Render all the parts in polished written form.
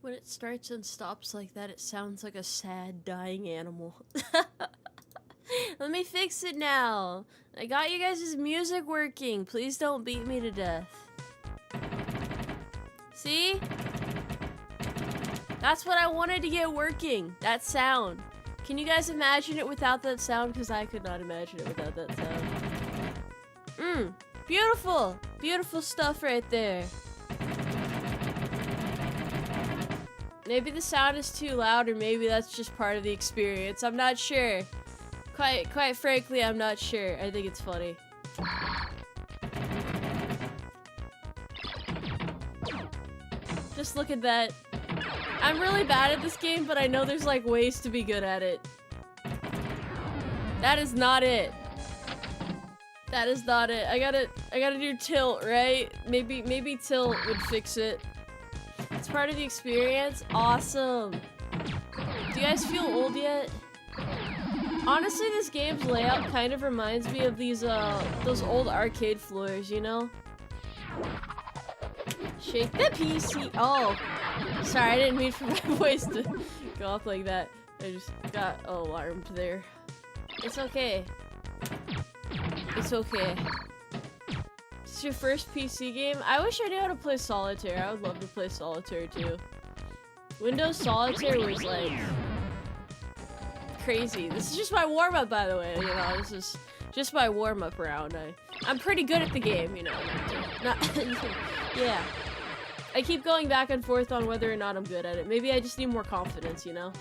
When it starts and stops like that, it sounds like a sad, dying animal. Let me fix it now. I got you guys' music working. Please don't beat me to death. See? That's what I wanted to get working. That sound. Can you guys imagine it without that sound? Because I could not imagine it without that sound. Beautiful. Beautiful stuff right there. Maybe the sound is too loud, or maybe that's just part of the experience. I'm not sure. Quite frankly, I'm not sure. I think it's funny. Just look at that. I'm really bad at this game, but I know there's like ways to be good at it. That is not it. That is not it. I gotta do tilt, right? Maybe tilt would fix it. It's part of the experience. Awesome. Do you guys feel old yet? Honestly, this game's layout kind of reminds me of these those old arcade floors, you know? Shake the PC. Oh, sorry, I didn't mean for my voice to go up like that. I just got alarmed there. It's okay. It's okay. It's your first PC game? I wish I knew how to play Solitaire. I would love to play Solitaire too. Windows Solitaire was like crazy. This is just my warm-up, by the way. You know, this is just my warm-up round. I'm pretty good at the game, you know. Yeah. I keep going back and forth on whether or not I'm good at it. Maybe I just need more confidence, you know?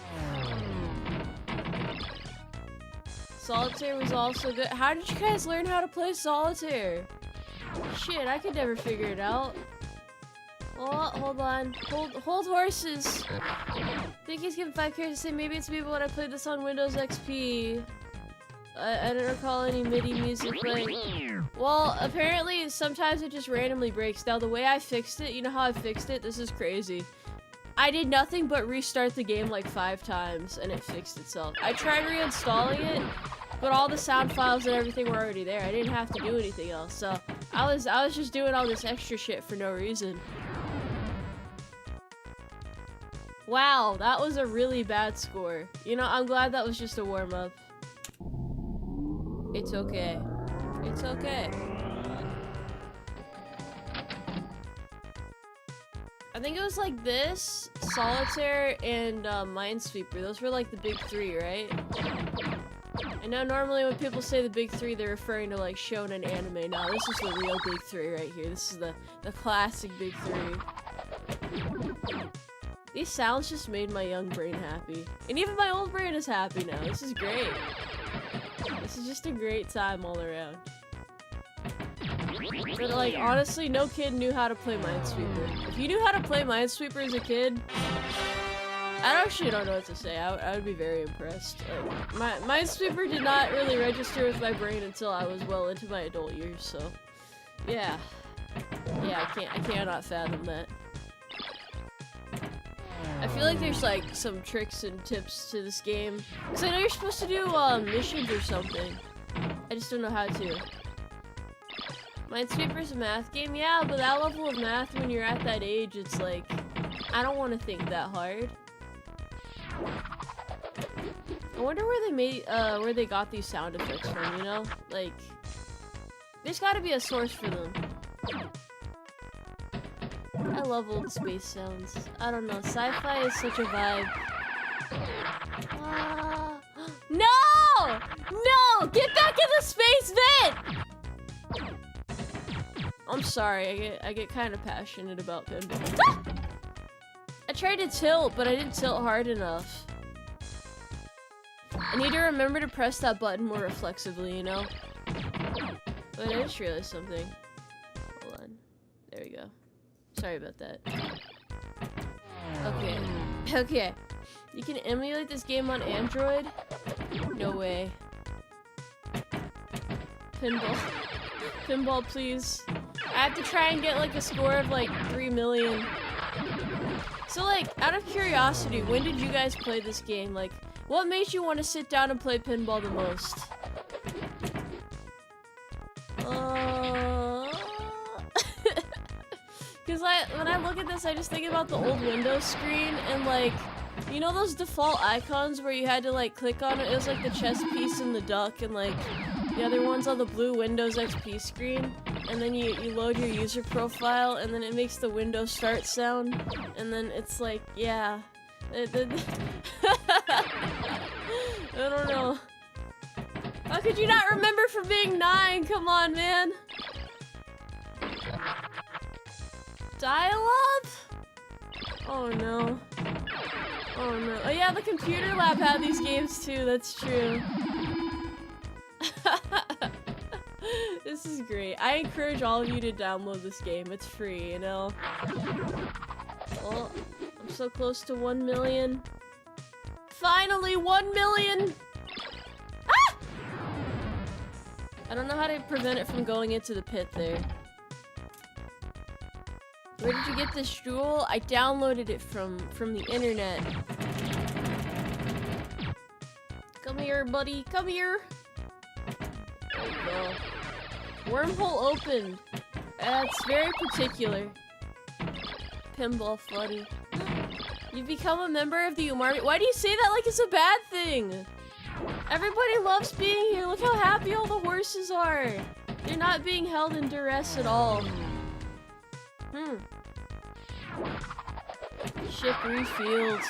Solitaire was also good. How did you guys learn how to play Solitaire? Shit, I could never figure it out. Oh, hold on. Hold horses. I think he's given 5 characters to say maybe it's me, but when I played this on Windows XP, I don't recall any MIDI music playing. Well, apparently sometimes it just randomly breaks. Now the way I fixed it, you know how I fixed it? This is crazy. I did nothing but restart the game like 5 times and it fixed itself. I tried reinstalling it, but all the sound files and everything were already there. I didn't have to do anything else. So I was just doing all this extra shit for no reason. Wow, that was a really bad score. You know, I'm glad that was just a warm-up. It's okay. It's okay. I think it was like this, Solitaire, and Minesweeper. Those were like the big 3, right? I know normally when people say the big 3, they're referring to like shonen anime. No, this is the real big 3 right here. This is the classic big 3. These sounds just made my young brain happy. And even my old brain is happy now. This is great. This is just a great time all around. But like, honestly, no kid knew how to play Minesweeper. If you knew how to play Minesweeper as a kid, I actually don't know what to say. I would be very impressed. Minesweeper did not really register with my brain until I was well into my adult years, so yeah. Yeah, I cannot fathom that. I feel like there's like some tricks and tips to this game. Because I know you're supposed to do missions or something. I just don't know how to. Minesweeper's a math game? Yeah, but that level of math when you're at that age, it's like, I don't want to think that hard. I wonder where they got these sound effects from, you know? Like, there's gotta be a source for them. I love old space sounds. I don't know, sci-fi is such a vibe. No! No! Get back in the space vent! I'm sorry, I get kind of passionate about pinball. Ah! I tried to tilt, but I didn't tilt hard enough. I need to remember to press that button more reflexively, you know? Wait, I just realized something. Hold on. There we go. Sorry about that. Okay. Okay. You can emulate this game on Android? No way. Pinball. Pinball, please. I have to try and get like a score of like 3 million. So like, out of curiosity, when did you guys play this game? Like, what made you want to sit down and play pinball the most? Because when I look at this, I just think about the old Windows screen and like, you know those default icons where you had to like click on it? It was like the chess piece and the duck and like the other ones on the blue Windows XP screen. And then you load your user profile and then it makes the Windows Start sound. And then it's like, yeah. I don't know. How could you not remember from being 9? Come on, man. Dial-up? Oh no. Oh no. Oh yeah, the computer lab had these games too, that's true. This is great. I encourage all of you to download this game. It's free, you know? Oh, I'm so close to 1 million. Finally, 1 million! Ah! I don't know how to prevent it from going into the pit there. Where did you get this jewel? I downloaded it from the internet. Come here, buddy. Come here. There we go. Wormhole opened. That's very particular. Pinball floody. You've become a member of the Umarmy. Why do you say that like it's a bad thing? Everybody loves being here. Look how happy all the horses are. They're not being held in duress at all. Ship refueled.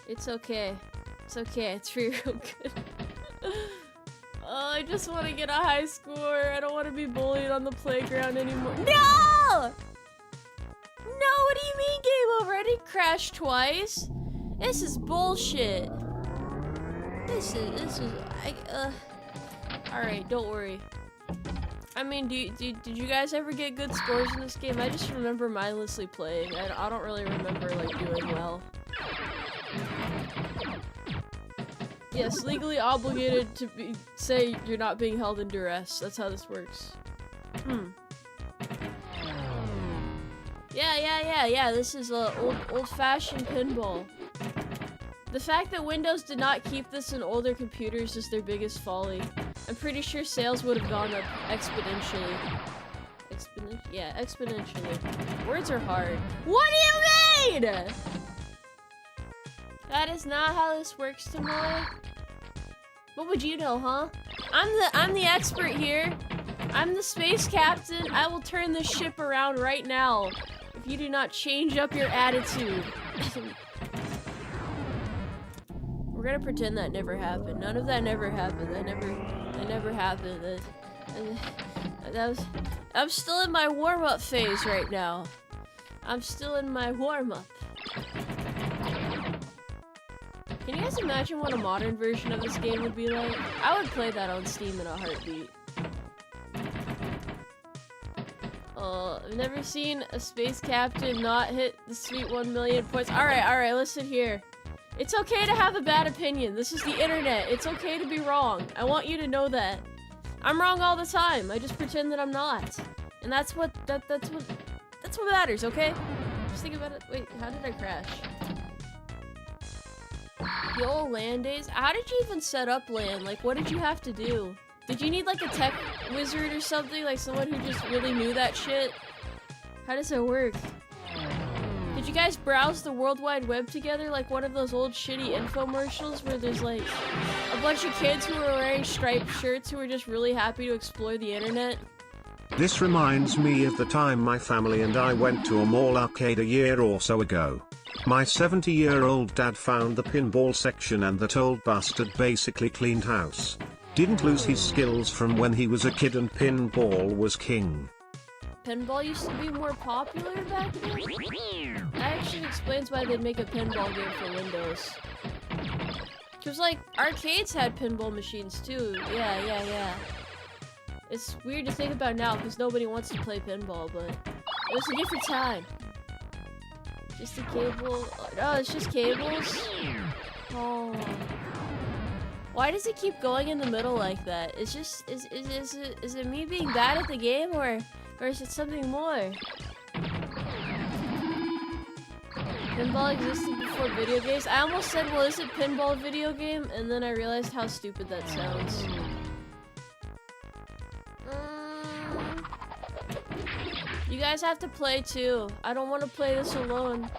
It's okay. It's okay. It's for your own good. Oh, I just want to get a high score. I don't want to be bullied on the playground anymore. No! No, what do you mean game over? I didn't crash twice. This is bullshit. This is Alright, don't worry. I mean, did you guys ever get good scores in this game? I just remember mindlessly playing. I don't really remember, like, doing well. Yes, legally obligated to say you're not being held in duress. That's how this works. Yeah, this is old-fashioned pinball. The fact that Windows did not keep this in older computers is their biggest folly. I'm pretty sure sales would have gone up exponentially. Yeah, exponentially. Words are hard. What do you mean?! That is not how this works, Tomoe. What would you know, huh? I'm the expert here. I'm the space captain. I will turn this ship around right now if you do not change up your attitude. We're gonna pretend that never happened. None of that never happened. That never happened. I'm still in my warm-up phase right now. I'm still in my warm-up. Can you guys imagine what a modern version of this game would be like? I would play that on Steam in a heartbeat. I've never seen a space captain not hit the sweet 1 million points. Alright, listen here. It's okay to have a bad opinion. This is the internet. It's okay to be wrong. I want you to know that. I'm wrong all the time. I just pretend that I'm not. And that's what matters, okay? Just think about it. Wait, how did I crash? The old LAN days? How did you even set up LAN? Like, what did you have to do? Did you need like a tech wizard or something? Like someone who just really knew that shit? How does that work? Did you guys browse the World Wide Web together like one of those old shitty infomercials where there's like a bunch of kids who are wearing striped shirts who are just really happy to explore the internet? This reminds me of the time my family and I went to a mall arcade a year or so ago. My 70-year-old dad found the pinball section and that old bastard basically cleaned house. Didn't lose his skills from when he was a kid and pinball was king. Pinball used to be more popular back then? That actually explains why they'd make a pinball game for Windows. Cause like, arcades had pinball machines too. Yeah. It's weird to think about now because nobody wants to play pinball, but it was a different time. Just a cable. Oh, it's just cables? Oh. Why does it keep going in the middle like that? It's just, is it me being bad at the game or is it something more? Pinball existed before video games? I almost said, well, is it pinball video game? And then I realized how stupid that sounds. You guys have to play too. I don't want to play this alone.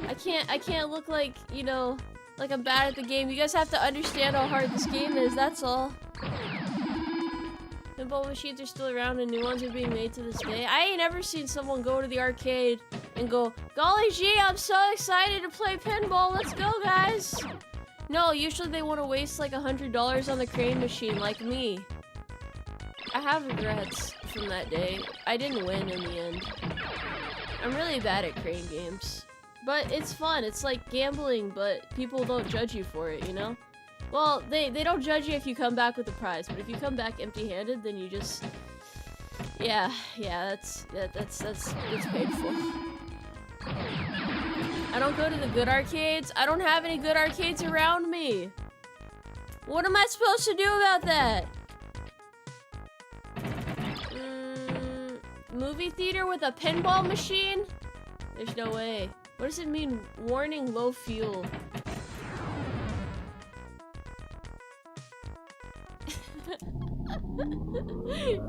I can't look like, you know, like I'm bad at the game. You guys have to understand how hard this game is, that's all. Pinball machines are still around and new ones are being made to this day. I ain't ever seen someone go to the arcade and go, golly gee, I'm so excited to play pinball, let's go guys! No, usually they want to waste like $100 on the crane machine like me. I have regrets from that day. I didn't win in the end. I'm really bad at crane games. But it's fun, it's like gambling, but people don't judge you for it, you know? Well, they don't judge you if you come back with a prize, but if you come back empty-handed, then you just... Yeah, that's painful. I don't go to the good arcades. I don't have any good arcades around me. What am I supposed to do about that? Movie theater with a pinball machine? There's no way. What does it mean, warning low fuel?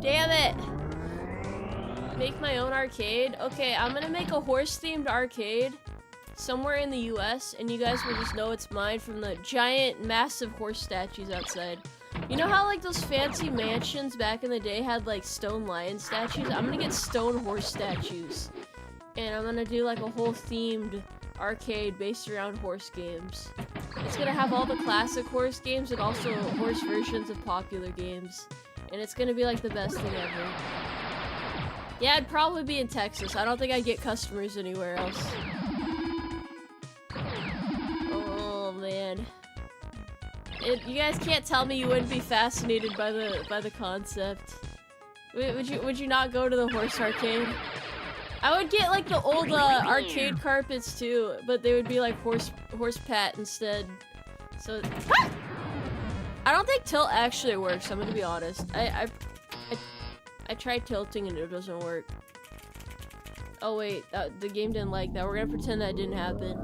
Damn it! Make my own arcade? Okay, I'm gonna make a horse-themed arcade somewhere in the US, and you guys will just know it's mine from the giant, massive horse statues outside. You know how like those fancy mansions back in the day had like stone lion statues? I'm gonna get stone horse statues. And I'm gonna do like a whole themed arcade based around horse games. It's gonna have all the classic horse games and also horse versions of popular games. And it's gonna be like the best thing ever. Yeah, I'd probably be in Texas. I don't think I'd get customers anywhere else. Oh man. You guys can't tell me you wouldn't be fascinated by the concept. Would you not go to the horse arcade? I would get like the old arcade carpets too, but they would be like horse pat instead. So I don't think tilt actually works. I'm gonna be honest. I tried tilting and it doesn't work. Oh wait, the game didn't like that. We're gonna pretend that didn't happen.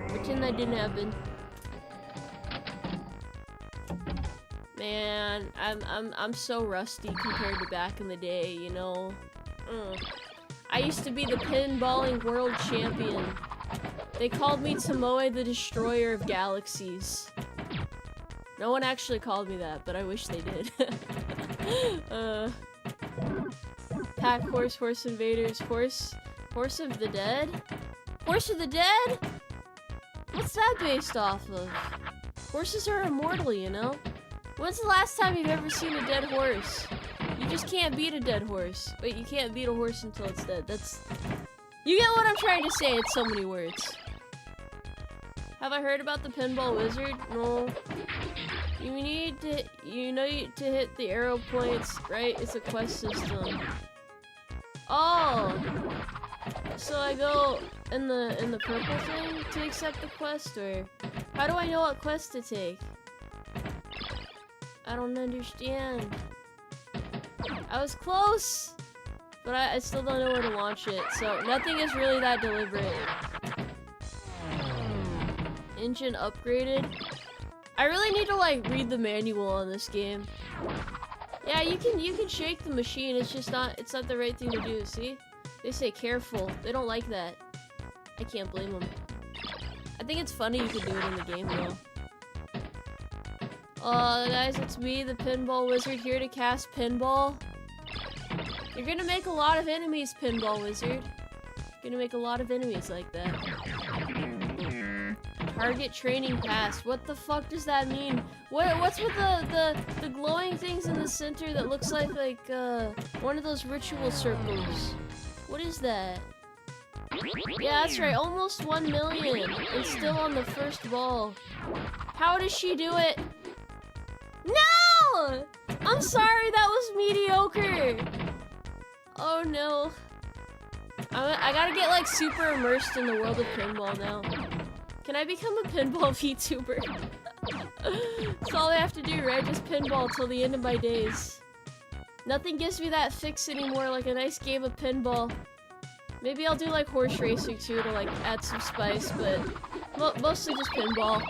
Pretend that didn't happen. Man, I'm so rusty compared to back in the day, you know. I used to be the pinballing world champion. They called me Tomoe the Destroyer of Galaxies. No one actually called me that, but I wish they did. Pack horse, horse invaders, horse of the dead? Horse of the dead? What's that based off of? Horses are immortal, you know? When's the last time you've ever seen a dead horse? You just can't beat a dead horse. Wait, you can't beat a horse until it's dead. That's... You get what I'm trying to say in so many words. Have I heard about the pinball wizard? No. You need to... You know to hit the arrow points, right? It's a quest system. Oh! So I go in the purple thing to accept the quest, or... How do I know what quest to take? I don't understand. I was close! But I still don't know where to launch it, so nothing is really that deliberate. Engine upgraded. I really need to like read the manual on this game. Yeah, you can shake the machine. It's just not the right thing to do. See? They say careful. They don't like that. I can't blame them. I think it's funny you can do it in the game though. Guys, it's me, the Pinball Wizard, here to cast Pinball. You're gonna make a lot of enemies, Pinball Wizard. You're gonna make a lot of enemies like that. Target training pass. What the fuck does that mean? What's with the glowing things in the center that looks like one of those ritual circles? What is that? Yeah, that's right. Almost 1 million and still on the first ball. How does she do it? No! I'm sorry, that was mediocre. Oh no. I gotta get like super immersed in the world of pinball now. Can I become a pinball VTuber? That's all I have to do, right? Just pinball till the end of my days. Nothing gives me that fix anymore like a nice game of pinball. Maybe I'll do like horse racing too to like add some spice, but mostly just pinball.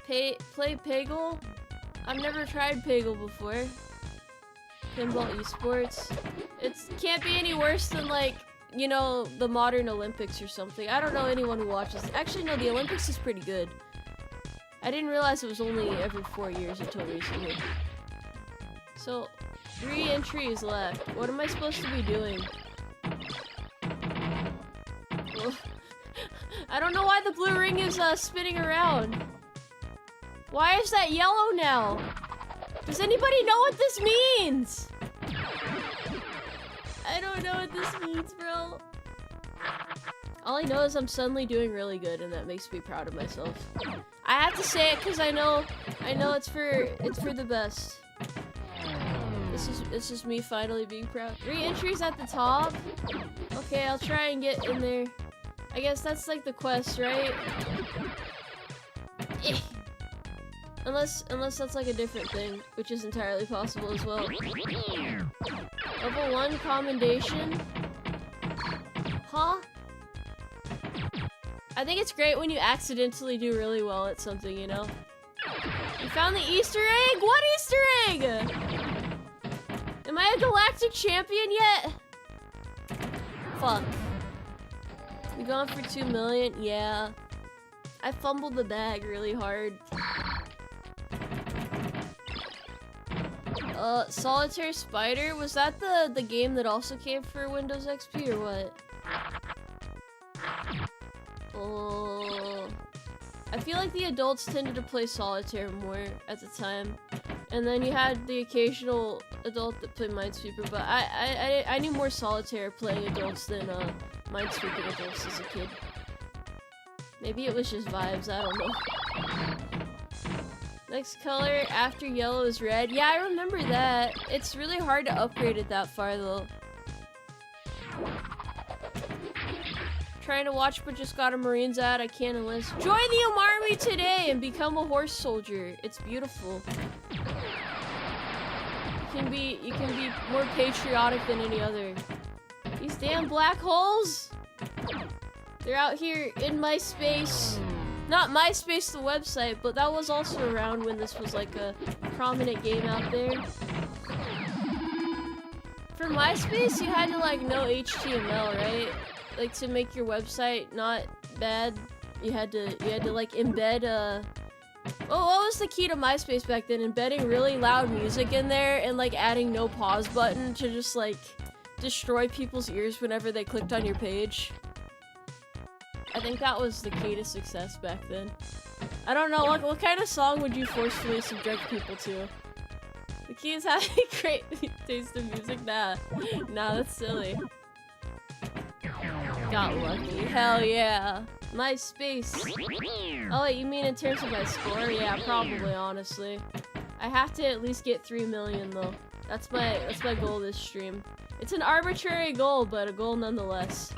Play Peggle? I've never tried Peggle before. Pinball esports. It can't be any worse than like, you know, the modern Olympics or something. I don't know anyone who watches. Actually, no, the Olympics is pretty good. I didn't realize it was only every 4 years until recently. So, 3 entries left. What am I supposed to be doing? Well, I don't know why the blue ring is spinning around. Why is that yellow now? Does anybody know what this means? I don't know what this means, bro. All I know is I'm suddenly doing really good, and that makes me proud of myself. I have to say it because I know it's for the best. This is me finally being proud. 3 entries at the top. Okay, I'll try and get in there. I guess that's like the quest, right? Unless that's like a different thing, which is entirely possible as well. Level 1 commendation? Huh? I think it's great when you accidentally do really well at something, you know? You found the Easter egg? What Easter egg? Am I a galactic champion yet? Fuck. We going for 2 million? Yeah. I fumbled the bag really hard. Solitaire Spider? Was that the game that also came for Windows XP or what? Oh, I feel like the adults tended to play Solitaire more at the time. And then you had the occasional adult that played Minesweeper, but I knew more Solitaire playing adults than Minesweeper adults as a kid. Maybe it was just vibes, I don't know. Next color after yellow is red. Yeah, I remember that. It's really hard to upgrade it that far though. Trying to watch but just got a Marines ad. I can't enlist. Join the UmARMY today and become a horse soldier. It's beautiful. You can be more patriotic than any other. These damn black holes! They're out here in MySpace. Not MySpace, the website, but that was also around when this was like a prominent game out there. For MySpace, you had to like know HTML, right? Like to make your website not bad, you had to like embed oh, what was the key to MySpace back then? Embedding really loud music in there and like adding no pause button to just like destroy people's ears whenever they clicked on your page. I think that was the key to success back then. I don't know, what kind of song would you forcefully subject people to? The key is having great taste in music? Nah, that's silly. Got lucky. Hell yeah. MySpace. Oh wait, you mean in terms of my score? Yeah, probably, honestly. I have to at least get 3 million though. That's my goal this stream. It's an arbitrary goal, but a goal nonetheless.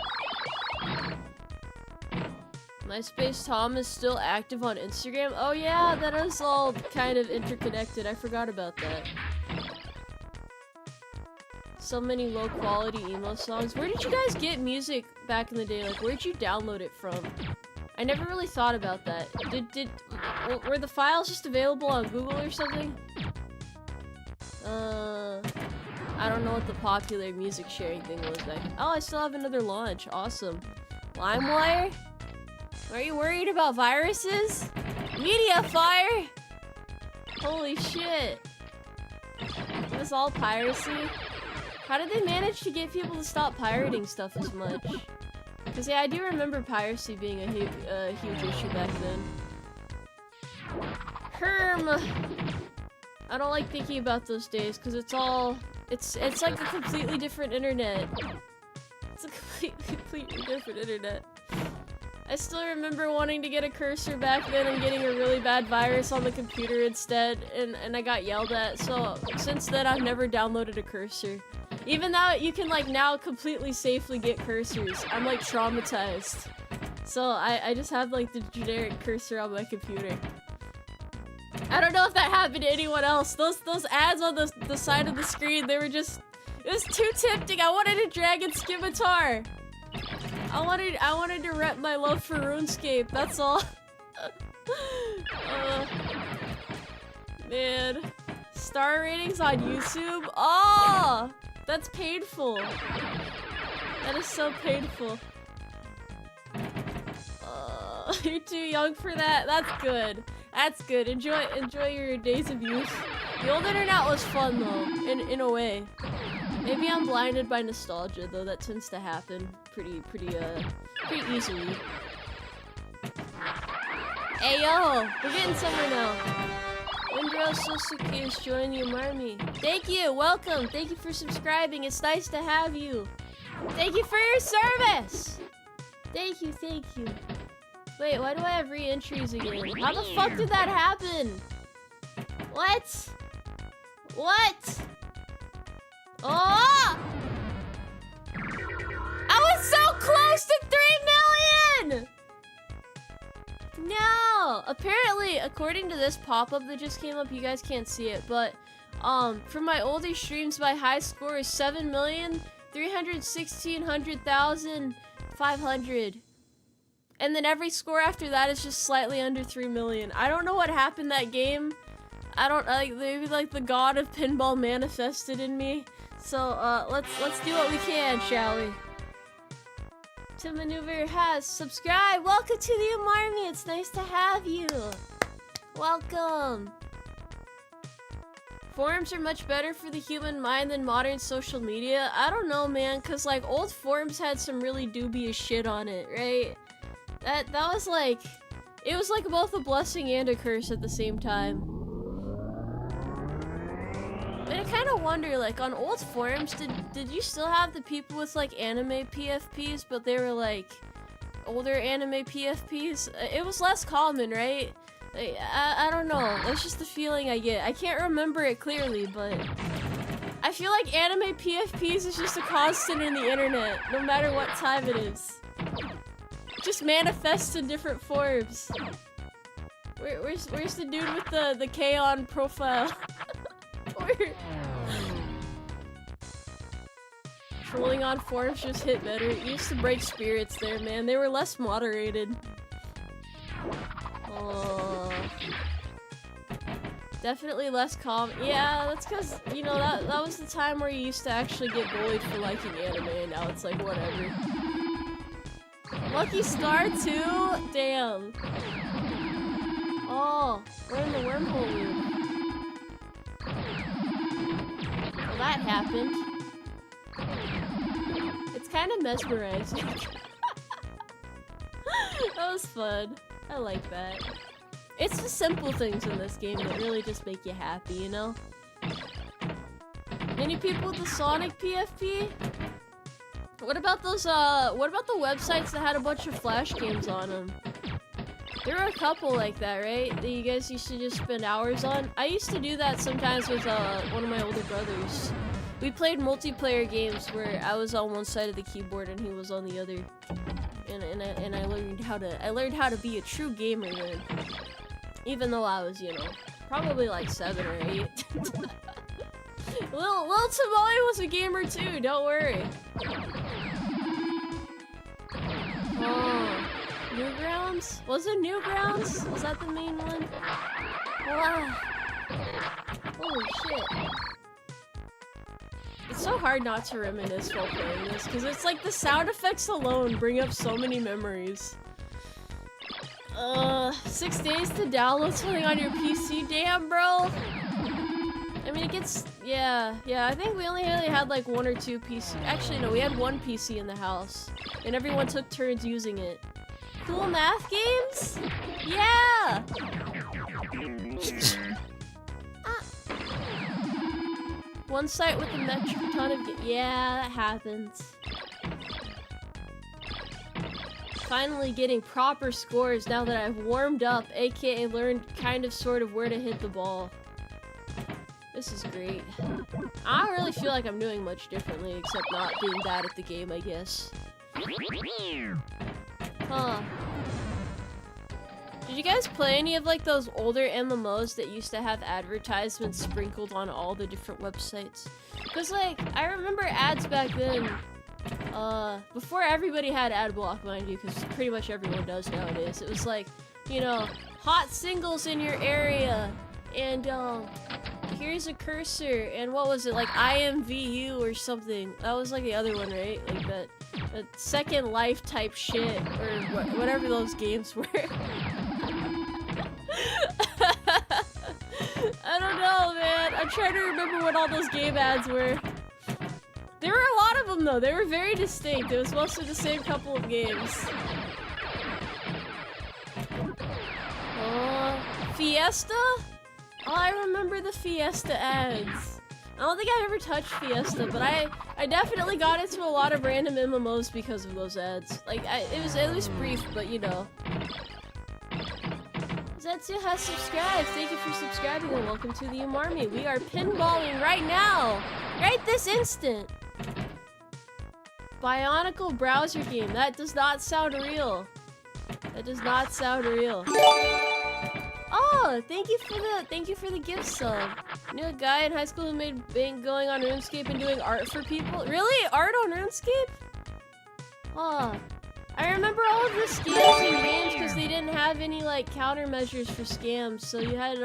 MySpace Tom is still active on Instagram? Oh yeah, that is all kind of interconnected. I forgot about that. So many low quality emo songs. Where did you guys get music back in the day? Like, where'd you download it from? I never really thought about that. Were the files just available on Google or something? I don't know what the popular music sharing thing was back. Oh, I still have another launch. Awesome. LimeWire? Are you worried about viruses? Media fire? Holy shit. It was all piracy? How did they manage to get people to stop pirating stuff as much? Because yeah, I do remember piracy being a huge issue back then. I don't like thinking about those days because it's like a completely different internet. It's a completely different internet. I still remember wanting to get a cursor back then and getting a really bad virus on the computer instead, and I got yelled at. So since then, I've never downloaded a cursor. Even though you can like now completely safely get cursors, I'm like traumatized. So I just have like the generic cursor on my computer. I don't know if that happened to anyone else. Those ads on the side of the screen, they were just, it was too tempting. I wanted a dragon scimitar. I wanted to rep my love for RuneScape, that's all. Man. Star ratings on YouTube? Oh! That's painful. That is so painful. You're too young for that? That's good. That's good. Enjoy your days of youth. The old internet was fun though, in a way. Maybe I'm blinded by nostalgia though. That tends to happen pretty easily. Hey yo, we're getting somewhere now. Indra Sosuke is joining UmARmy. Thank you, welcome. Thank you for subscribing. It's nice to have you. Thank you for your service. Thank you, thank you. Wait, why do I have re-entries again? How the fuck did that happen? What? What? Oh! I was so close to 3 million! No! Apparently, according to this pop-up that just came up, you guys can't see it, but from my older streams, my high score is 7,316,500. And then every score after that is just slightly under 3 million. I don't know what happened that game. I don't maybe like the god of pinball manifested in me. So let's do what we can, shall we? To maneuver has subscribed. Welcome to the UmARmy. It's nice to have you. Welcome. Forums are much better for the human mind than modern social media. I don't know, man, cause like old forums had some really dubious shit on it, right? That was like, it was like both a blessing and a curse at the same time. But I kind of wonder, like, on old forums, did you still have the people with, like, anime PFPs, but they were, like, older anime PFPs? It was less common, right? Like, I don't know. That's just the feeling I get. I can't remember it clearly, but I feel like anime PFPs is just a constant in the internet, no matter what time it is. Just manifests in different forms. Where's the dude with the K-on profile? Trolling on forums just hit better. It used to break spirits there, man. They were less moderated. Oh. Definitely less calm. Yeah, that's because, you know, that was the time where you used to actually get bullied for liking anime, and now it's like, whatever. Lucky Star too? Damn. Oh, we're in the wormhole loop. Well, that happened. It's kind of mesmerizing. That was fun. I like that. It's the simple things in this game that really just make you happy, you know? Any people with the Sonic PFP? What about those, what about the websites that had a bunch of Flash games on them? There were a couple like that, right? That you guys used to just spend hours on? I used to do that sometimes with, one of my older brothers. We played multiplayer games where I was on one side of the keyboard and he was on the other. And I learned how to be a true gamer then. Even though I was, you know, probably like 7 or 8. Little Tomoe was a gamer too, don't worry. Oh, Newgrounds? Was it Newgrounds? Was that the main one? Wow. Holy shit. It's so hard not to reminisce while playing this, because it's like the sound effects alone bring up so many memories. 6 days to download something on your PC? Damn, bro! I mean, it gets... Yeah, I think we only really had like 1 or 2 PC... Actually, no, we had 1 PC in the house, and everyone took turns using it. Cool math games? Yeah! One site with a metric ton of... Yeah, that happens. Finally getting proper scores now that I've warmed up, aka learned kind of sort of where to hit the ball. This is great. I don't really feel like I'm doing much differently except not being bad at the game, I guess. Huh. Did you guys play any of like those older MMOs that used to have advertisements sprinkled on all the different websites? Cause like, I remember ads back then, before everybody had ad block, mind you, because pretty much everyone does nowadays. It was like, you know, hot singles in your area, and here's a cursor, and what was it, like IMVU or something? That was like the other one, right? Like that Second Life type shit, or whatever those games were. I don't know, man. I'm trying to remember what all those game ads were. There were a lot of them, though. They were very distinct. It was mostly the same couple of games. Fiesta? Oh, I remember the Fiesta ads. I don't think I've ever touched Fiesta, but I definitely got into a lot of random MMOs because of those ads. Like, it was at least brief, but you know. Zetsu has subscribed. Thank you for subscribing and welcome to the Umarmy. We are pinballing right now. Right this instant. Bionicle browser game. That does not sound real. That does not sound real. Oh, thank you for the gift sub. Knew a guy in high school who made bank going on RuneScape and doing art for people. Really? Art on RuneScape? Oh. I remember all of the scams in games because they didn't have any like countermeasures for scams. So you had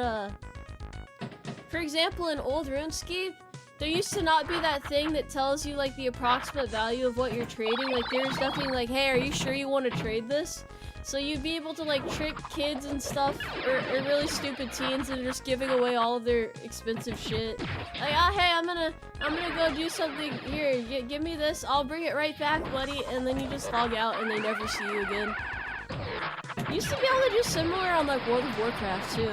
for example, in old RuneScape, there used to not be that thing that tells you like the approximate value of what you're trading. Like there was nothing like, hey, are you sure you want to trade this? So you'd be able to like trick kids and stuff, or really stupid teens, and just giving away all of their expensive shit. Like, oh hey, I'm gonna go do something here. Give me this. I'll bring it right back, buddy. And then you just log out, and they never see you again. You used to be able to do similar on like World of Warcraft too.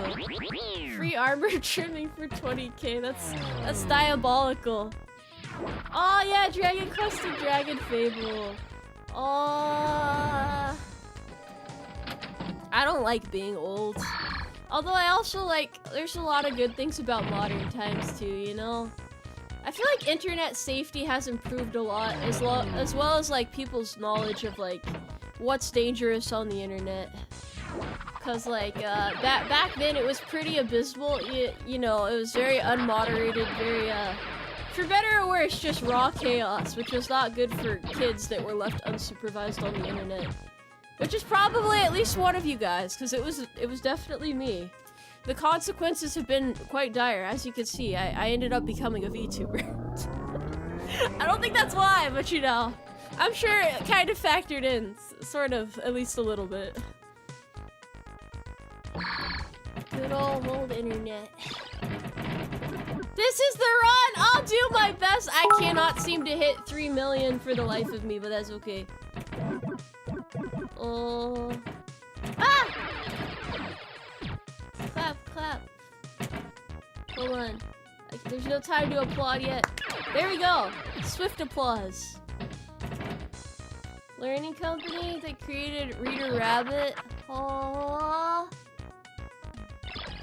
Free armor trimming for 20k. That's diabolical. Oh yeah, Dragon Quest and Dragon Fable. Oh. I don't like being old. Although I also like, there's a lot of good things about modern times too, you know? I feel like internet safety has improved a lot, as well as like people's knowledge of like what's dangerous on the internet. Cause like, back then it was pretty abysmal, you know, it was very unmoderated, very, for better or worse, just raw chaos, which was not good for kids that were left unsupervised on the internet. Which is probably at least one of you guys, because it was definitely me. The consequences have been quite dire, as you can see. I ended up becoming a VTuber. I don't think that's why, but you know, I'm sure it kind of factored in, sort of, at least a little bit. Good old internet. This is the run! I'll do my best! I cannot seem to hit 3 million for the life of me, but that's okay. Oh. Ah! Clap. Hold on. There's no time to applaud yet. There we go. Swift applause. Learning company that created Reader Rabbit. Oh.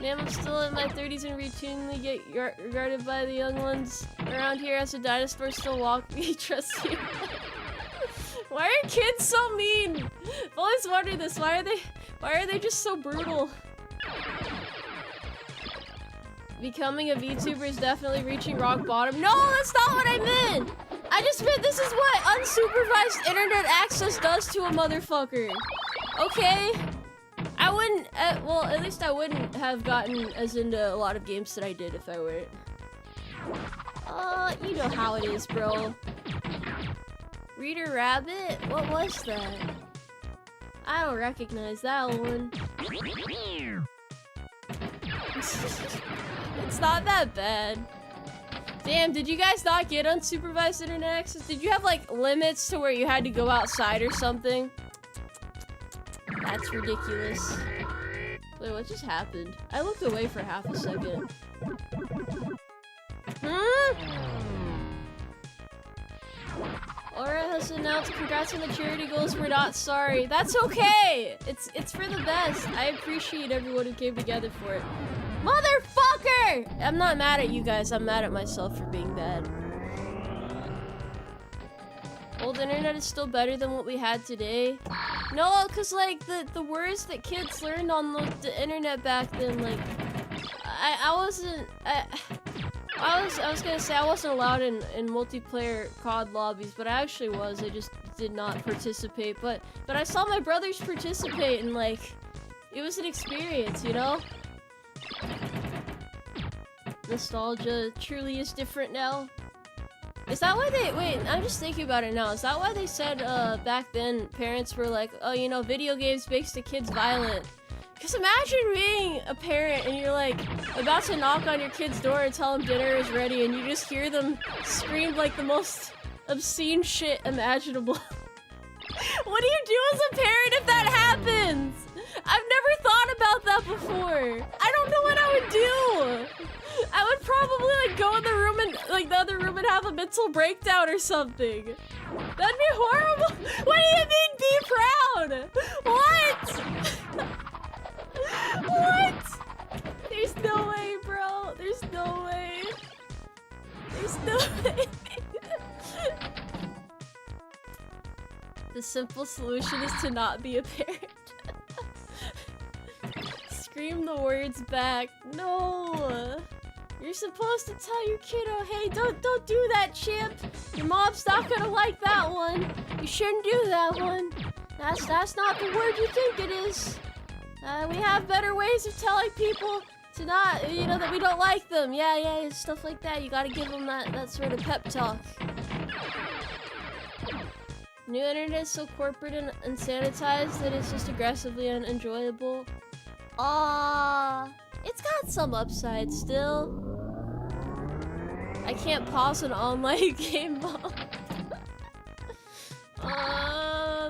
Damn, I'm still in my 30s and routinely get regarded by the young ones around here as a dinosaur still walk me. Trust you. Why are kids so mean? I've always wondered this. Why are they just so brutal? Becoming a VTuber is definitely reaching rock bottom. No, that's not what I meant! I just meant this is what unsupervised internet access does to a motherfucker. Okay. I wouldn't, well, at least I wouldn't have gotten as into a lot of games that I did if I weren't. You know how it is, bro. Reader Rabbit? What was that? I don't recognize that one. It's not that bad. Damn, did you guys not get unsupervised internet access? Did you have like limits to where you had to go outside or something? That's ridiculous. Wait, what just happened? I looked away for half a second. Aura has announced congrats on the charity goals. We're not sorry. That's okay. It's for the best. I appreciate everyone who came together for it. Motherfucker! I'm not mad at you guys. I'm mad at myself for being bad. Old internet is still better than what we had today. No, cause like the words that kids learned on the internet back then, like I was gonna say I wasn't allowed in multiplayer COD lobbies, but I actually was. I just did not participate. But I saw my brothers participate, and like it was an experience, you know? Nostalgia truly is different now. Is that why they- wait, I'm just thinking about it now. Is that why they said, back then, parents were like, oh, you know, video games makes the kids violent? Because imagine being a parent and you're like, about to knock on your kid's door and tell them dinner is ready and you just hear them scream like the most obscene shit imaginable. What do you do as a parent if that happens? I've never thought about that before. I don't know what I would do. I would probably like go in the room and like the other room and have a mental breakdown or something. That'd be horrible. What do you mean be proud? What? What? There's no way, bro. There's no way. There's no way. The simple solution is to not be a parent. Scream the words back. No. You're supposed to tell your kiddo, hey, don't do that, Chimp. Your mom's not gonna like that one. You shouldn't do that one. That's not the word you think it is. We have better ways of telling people to not, you know, that we don't like them. Yeah, stuff like that. You gotta give them that sort of pep talk. New internet is so corporate and sanitized that it's just aggressively unenjoyable. It's got some upside still. I can't pause an online game mode.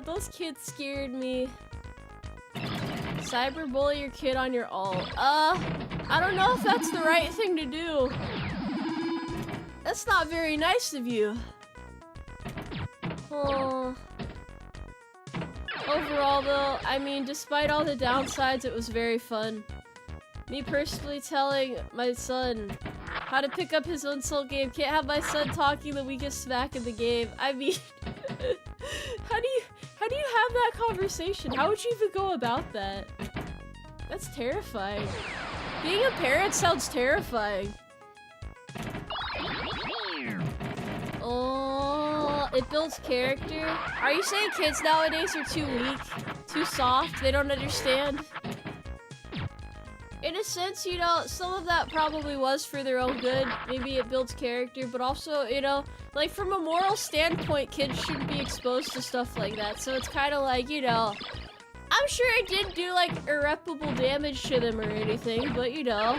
Those kids scared me. Cyberbully your kid on your alt. I don't know if that's the right thing to do. That's not very nice of you. Overall though, I mean, despite all the downsides, it was very fun. Me personally telling my son how to pick up his own soul game. Can't have my son talking the weakest smack in the game. I mean, how do you have that conversation? How would you even go about that? That's terrifying. Being a parent sounds terrifying. Oh, it builds character. Are you saying kids nowadays are too weak? Too soft? They don't understand? In a sense, you know, some of that probably was for their own good. Maybe it builds character, but also, you know, like from a moral standpoint, kids shouldn't be exposed to stuff like that. So it's kind of like, you know, I'm sure it didn't do like irreparable damage to them or anything, but you know,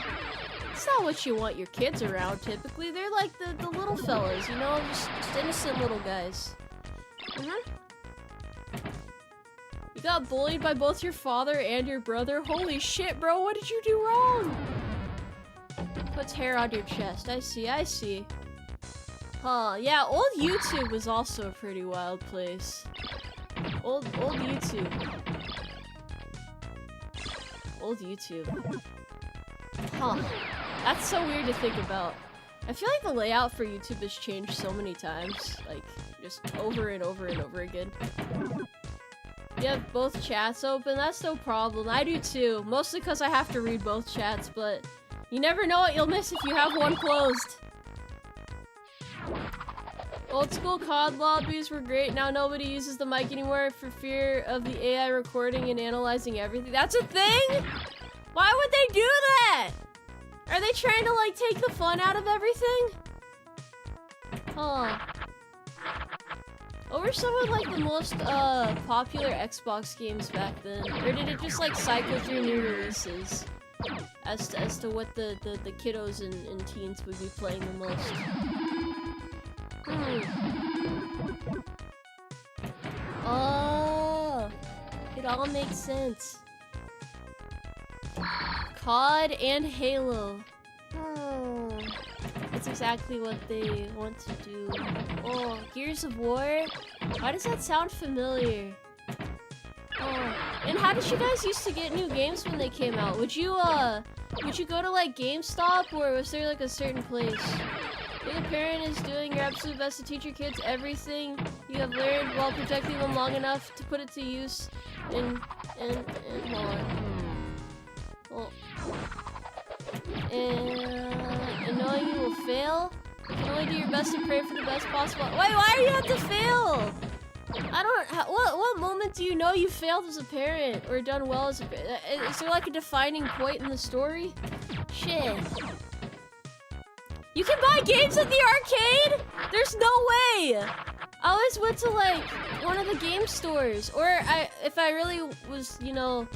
it's not what you want your kids around typically. They're like the little fellas, you know, just innocent little guys. You got bullied by both your father and your brother? Holy shit, bro, what did you do wrong? Puts hair on your chest. I see. Huh, yeah, old YouTube was also a pretty wild place. Old YouTube. Old YouTube. Huh. That's so weird to think about. I feel like the layout for YouTube has changed so many times. Like, just over and over and over again. You have both chats open? That's no problem. I do too. Mostly because I have to read both chats, but you never know what you'll miss if you have one closed. Old school COD lobbies were great. Now nobody uses the mic anymore for fear of the AI recording and analyzing everything. That's a thing? Why would they do that? Are they trying to like take the fun out of everything? Huh. What were some of like the most popular Xbox games back then? Or did it just like cycle through new releases? As to what the kiddos and teens would be playing the most. Oh, it all makes sense. COD and Halo. Oh, that's exactly what they want to do. Oh, Gears of War? Why does that sound familiar? Oh, and how did you guys used to get new games when they came out? Would you go to like GameStop, or was there like a certain place? Being a parent is doing your absolute best to teach your kids everything you have learned while protecting them long enough to put it to use and hold on. Well, and knowing you will fail, you can only do your best and pray for the best possible. Wait, why do you have to fail? I don't. What moment do you know you failed as a parent or done well as a parent? Is there like a defining point in the story? Shit. You can buy games at the arcade? There's no way! I always went to like one of the game stores, or if I really was, you know,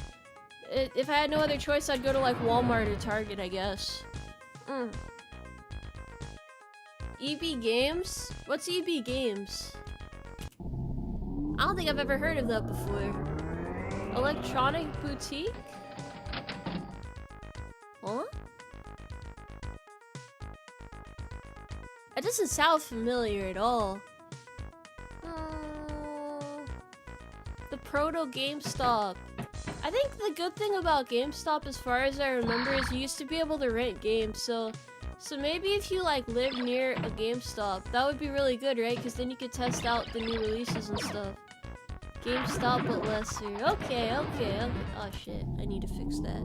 if I had no other choice, I'd go to like Walmart or Target, I guess. EB Games? What's EB Games? I don't think I've ever heard of that before. Electronic Boutique? Huh? It doesn't sound familiar at all. The Proto GameStop. I think the good thing about GameStop, as far as I remember, is you used to be able to rent games. So maybe if you like live near a GameStop, that would be really good, right? Because then you could test out the new releases and stuff. GameStop but lesser. Okay. Oh shit, I need to fix that.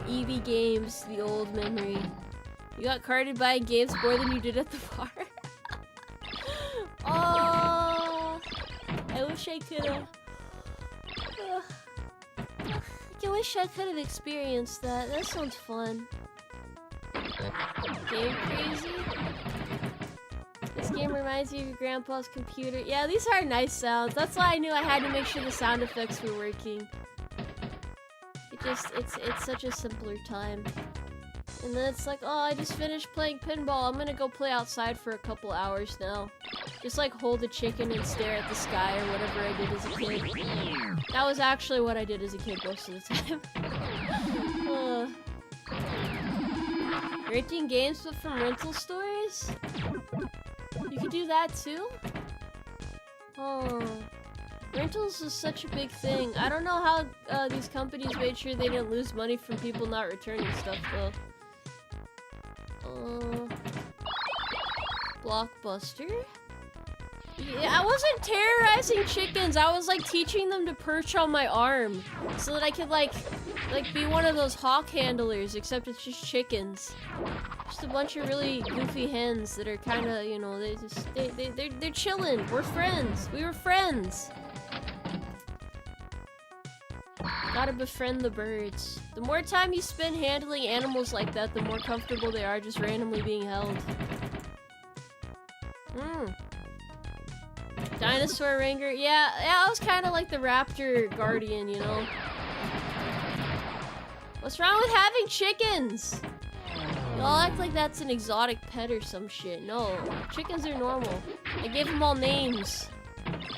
EV Games, the old memory. You got carded buying games more than you did at the bar. Oh, I wish I could've. I wish I could've experienced that. That sounds fun. Game crazy? This game reminds me of your grandpa's computer. Yeah, these are nice sounds. That's why I knew I had to make sure the sound effects were working. It's such a simpler time. And then it's like, oh, I just finished playing pinball. I'm gonna go play outside for a couple hours now. Just like hold a chicken and stare at the sky or whatever I did as a kid. That was actually what I did as a kid most of the time. Renting games but from rental stores? You could do that too? Oh. Rentals is such a big thing. I don't know how these companies made sure they didn't lose money from people not returning stuff though. Blockbuster? Yeah, I wasn't terrorizing chickens. I was like teaching them to perch on my arm so that I could like be one of those hawk handlers, except it's just chickens. Just a bunch of really goofy hens that are kind of, you know, they're chilling. We're friends. We were friends. Gotta befriend the birds. The more time you spend handling animals like that, the more comfortable they are just randomly being held. Dinosaur Ranger. Yeah, I was kind of like the raptor guardian, you know? What's wrong with having chickens? Y'all act like that's an exotic pet or some shit. No, chickens are normal. I gave them all names.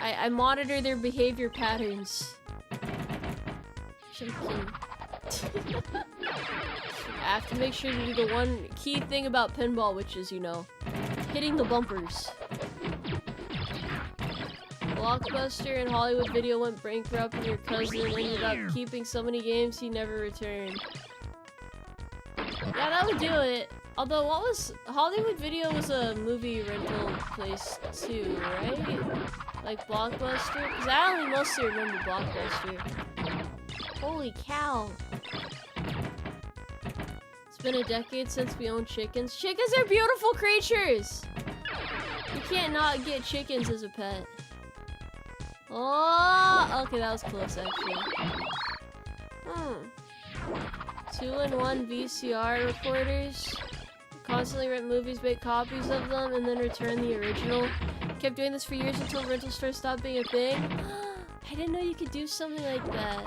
I monitor their behavior patterns. I have to make sure to do the one key thing about pinball, which is, you know, hitting the bumpers. Blockbuster and Hollywood Video went bankrupt and your cousin ended up keeping so many games he never returned. Yeah, that would do it. Although, what was... Hollywood Video was a movie rental place too, right? Like Blockbuster? Because I only mostly remember Blockbuster. Holy cow. It's been a decade since we owned chickens. Chickens are beautiful creatures! You can't not get chickens as a pet. Oh, okay, that was close actually. 2-in-1 VCR recorders. Constantly rent movies, make copies of them, and then return the original. Kept doing this for years until rental stores stopped being a thing. I didn't know you could do something like that.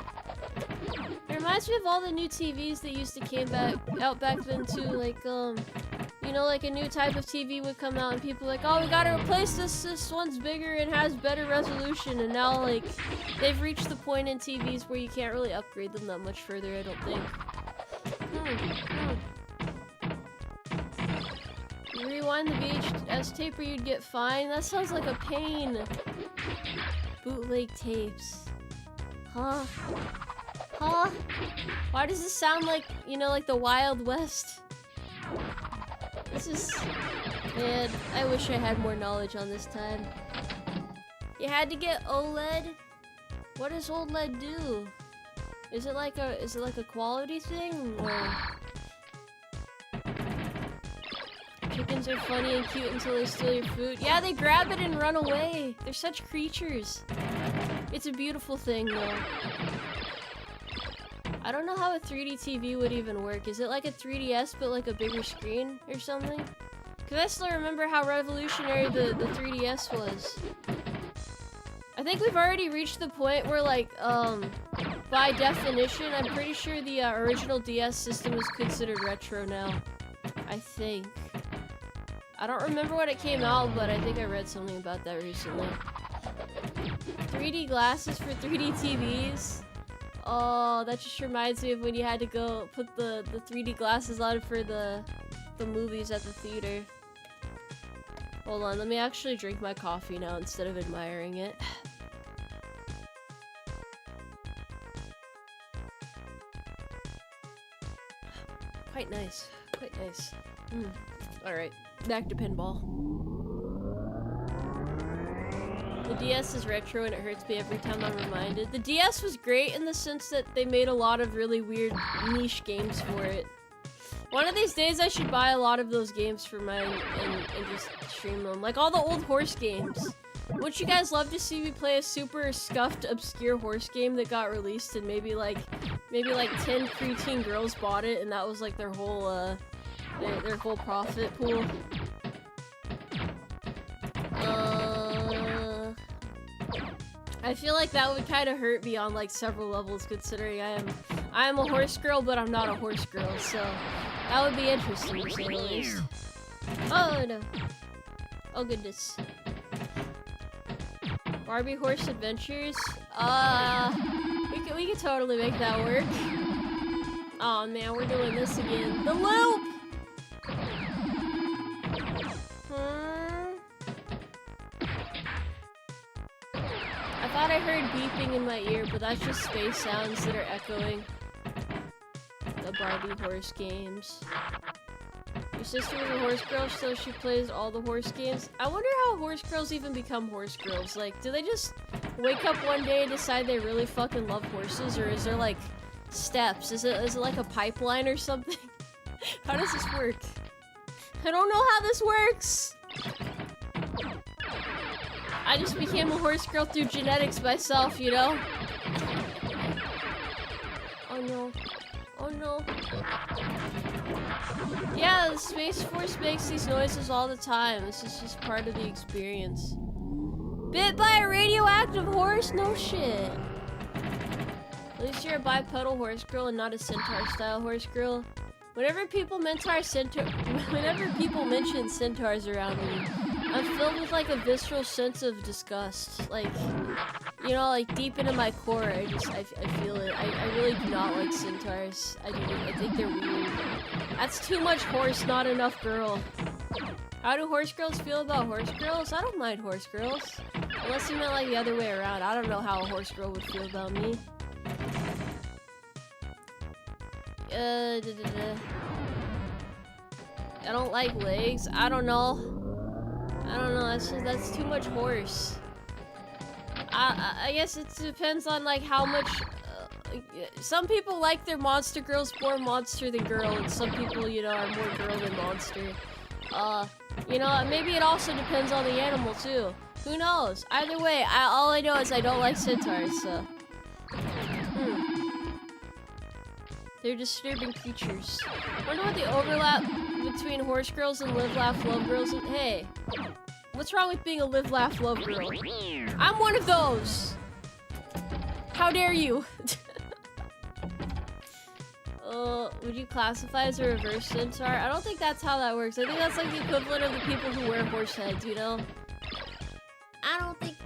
It reminds me of all the new TVs that used to came out back then too, like you know, like a new type of TV would come out and people like, oh, we gotta replace this one's bigger and has better resolution, and now like they've reached the point in TVs where you can't really upgrade them that much further, I don't think. You rewind the VHS tape or you'd get fined? That sounds like a pain. Bootleg tapes. Huh? Huh? Why does this sound like, you know, like the Wild West? This is... Man, I wish I had more knowledge on this time. You had to get OLED? What does OLED do? Is it like a quality thing, or... Chickens are funny and cute until they steal your food. Yeah, they grab it and run away. They're such creatures. It's a beautiful thing, though. I don't know how a 3D TV would even work. Is it like a 3DS but like a bigger screen or something? Because I still remember how revolutionary the 3DS was. I think we've already reached the point where, like, by definition, I'm pretty sure the original DS system is considered retro now. I think. I don't remember when it came out, but I think I read something about that recently. 3D glasses for 3D TVs? Oh, that just reminds me of when you had to go put the 3D glasses on for the movies at the theater. Hold on, let me actually drink my coffee now instead of admiring it. Quite nice. Quite nice. Alright, back to pinball. The DS is retro and it hurts me every time I'm reminded. The DS was great in the sense that they made a lot of really weird niche games for it. One of these days I should buy a lot of those games for mine and just stream them. Like all the old horse games. Would you guys love to see me play a super scuffed, obscure horse game that got released and maybe like 10 preteen girls bought it and that was like their whole their whole profit pool? I feel like that would kind of hurt me on like several levels, considering I am a horse girl, but I'm not a horse girl, so that would be interesting to say the least. Oh no! Oh goodness! Barbie Horse Adventures? We could totally make that work. Oh man, we're doing this again. The loop! I thought I heard beeping in my ear, but that's just space sounds that are echoing. The Barbie horse games. Your sister was a horse girl, so she plays all the horse games. I wonder how horse girls even become horse girls. Like, do they just wake up one day and decide they really fucking love horses, or is there like steps? Is it like a pipeline or something? How does this work? I don't know how this works! I just became a horse girl through genetics myself, you know? Oh no. Oh no. Yeah, the Space Force makes these noises all the time. This is just part of the experience. Bit by a radioactive horse? No shit. At least you're a bipedal horse girl and not a centaur-style horse girl. Whenever people mention centaurs around me, I'm filled with like a visceral sense of disgust. Like, you know, like deep into my core, I feel it. I really do not like centaurs. I think they're weird. That's too much horse, not enough girl. How do horse girls feel about horse girls? I don't mind horse girls. Unless you meant like the other way around. I don't know how a horse girl would feel about me. I don't like legs. I don't know. That's too much horse. I guess it depends on like how much, some people like their monster girls more monster than girl, and some people, you know, are more girl than monster. You know, maybe it also depends on the animal too. Who knows? Either way, all I know is I don't like centaurs, so. They're disturbing creatures. Wonder what the overlap between horse girls and live, laugh, love girls is. Hey, what's wrong with being a live, laugh, love girl? I'm one of those! How dare you? Would you classify as a reverse centaur? I don't think that's how that works. I think that's like the equivalent of the people who wear horse heads, you know? I don't think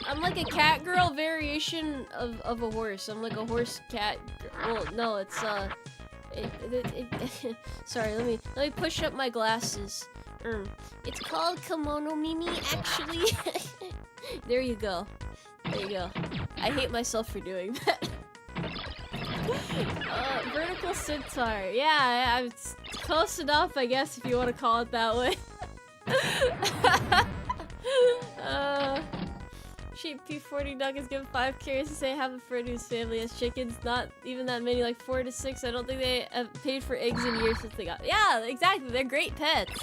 I'm like a cat girl variation of a horse. I'm like a horse cat. Well, no, it's sorry, let me push up my glasses. It's called kimono mimi, actually. There you go. There you go. I hate myself for doing that. Vertical centaur. Yeah, I'm close enough, I guess, if you want to call it that way. Sheep P40 Nuggets give 5 carrots to say have a friend whose family has chickens. Not even that many, like 4 to 6. I don't think they have paid for eggs in years since they got. Yeah, exactly. They're great pets.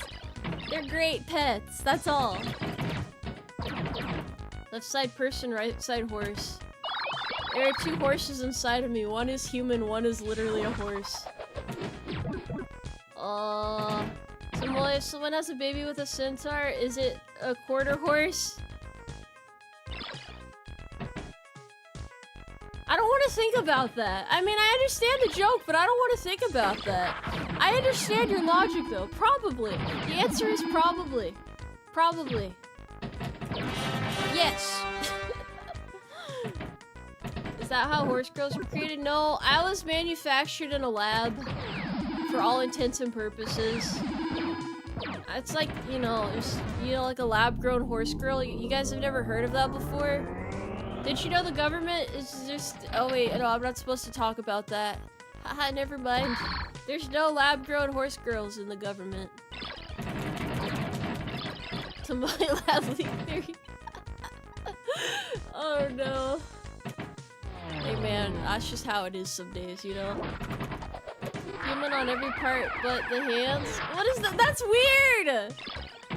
They're great pets. That's all. Left side person, right side horse. There are 2 horses inside of me. One is human, one is literally a horse. Tomoe, if someone has a baby with a centaur, is it a quarter horse? I don't want to think about that. I mean, I understand the joke, but I don't want to think about that. I understand your logic, though. Probably. The answer is probably. Probably. Yes. Is that how horse girls were created? No, I was manufactured in a lab. For all intents and purposes. It's like, you know, like a lab-grown horse girl. You guys have never heard of that before? Did you know the government is just... Oh wait, no, I'm not supposed to talk about that. Haha, never mind. There's no lab-grown horse girls in the government. To my lab leak theory. Oh no. Hey man, that's just how it is some days, you know? Human on every part but the hands? What is that? That's weird!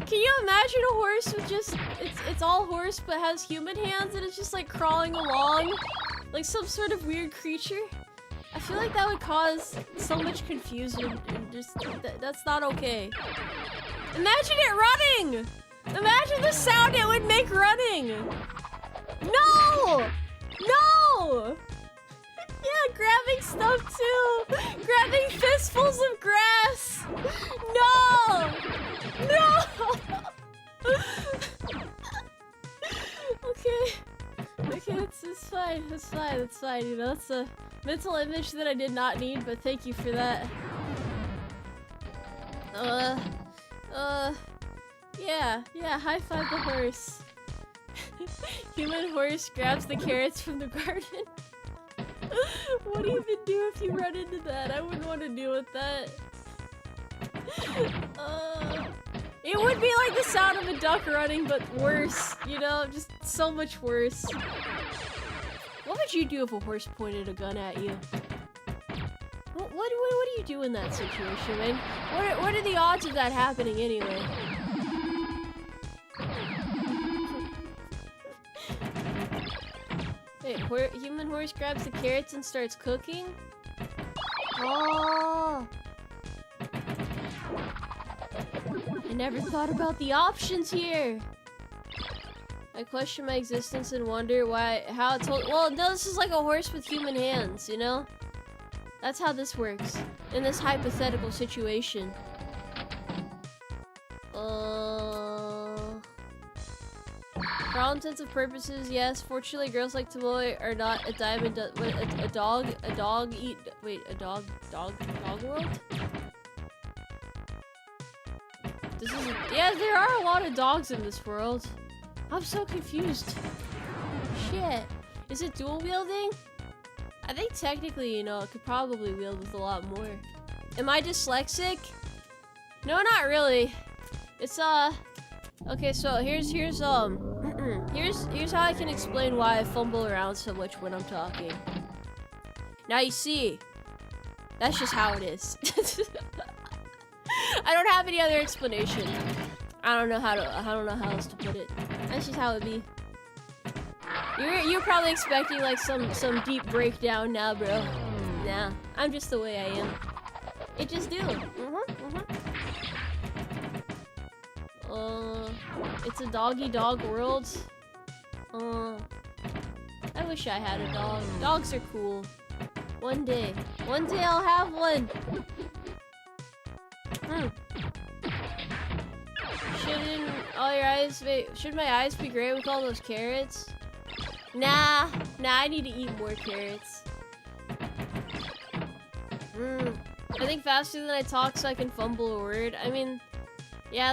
Can you imagine a horse with just... It's all horse but has human hands and it's just like crawling along? Like some sort of weird creature? I feel like that would cause so much confusion and just... That's not okay. Imagine it running! Imagine the sound it would make running! No! No! Yeah, grabbing stuff too! Grabbing fistfuls of grass! No! No! Okay. Okay, it's fine. It's fine. It's fine. You know, that's a mental image that I did not need, but thank you for that. Yeah, high five the horse. Human horse grabs the carrots from the garden. What do you even do if you run into that? I wouldn't want to deal with that. It would be like the sound of a duck running, but worse, you know? Just so much worse. What would you do if a horse pointed a gun at you? What do you do in that situation, man? What are the odds of that happening anyway? Wait, human horse grabs the carrots and starts cooking? Oh! I never thought about the options here! I question my existence and wonder how it's well, no, this is like a horse with human hands, you know? That's how this works. In this hypothetical situation. For all intents and purposes, yes. Fortunately, girls like Tomoe are not a diamond. A dog world? This is yeah. There are a lot of dogs in this world. I'm so confused. Shit. Is it dual wielding? I think technically, you know, it could probably wield with a lot more. Am I dyslexic? No, not really. It's okay. So here's Here's how I can explain why I fumble around so much when I'm talking. Now you see, that's just how it is. I don't have any other explanation. I don't know how else to put it. That's just how it be. You're probably expecting like some deep breakdown now, bro. Nah, I'm just the way I am. It just do. It's a dog-eat-dog world. I wish I had a dog. Dogs are cool. One day I'll have one. Should my eyes be gray with all those carrots? Nah, I need to eat more carrots. I think faster than I talk so I can fumble a word. I mean, yeah,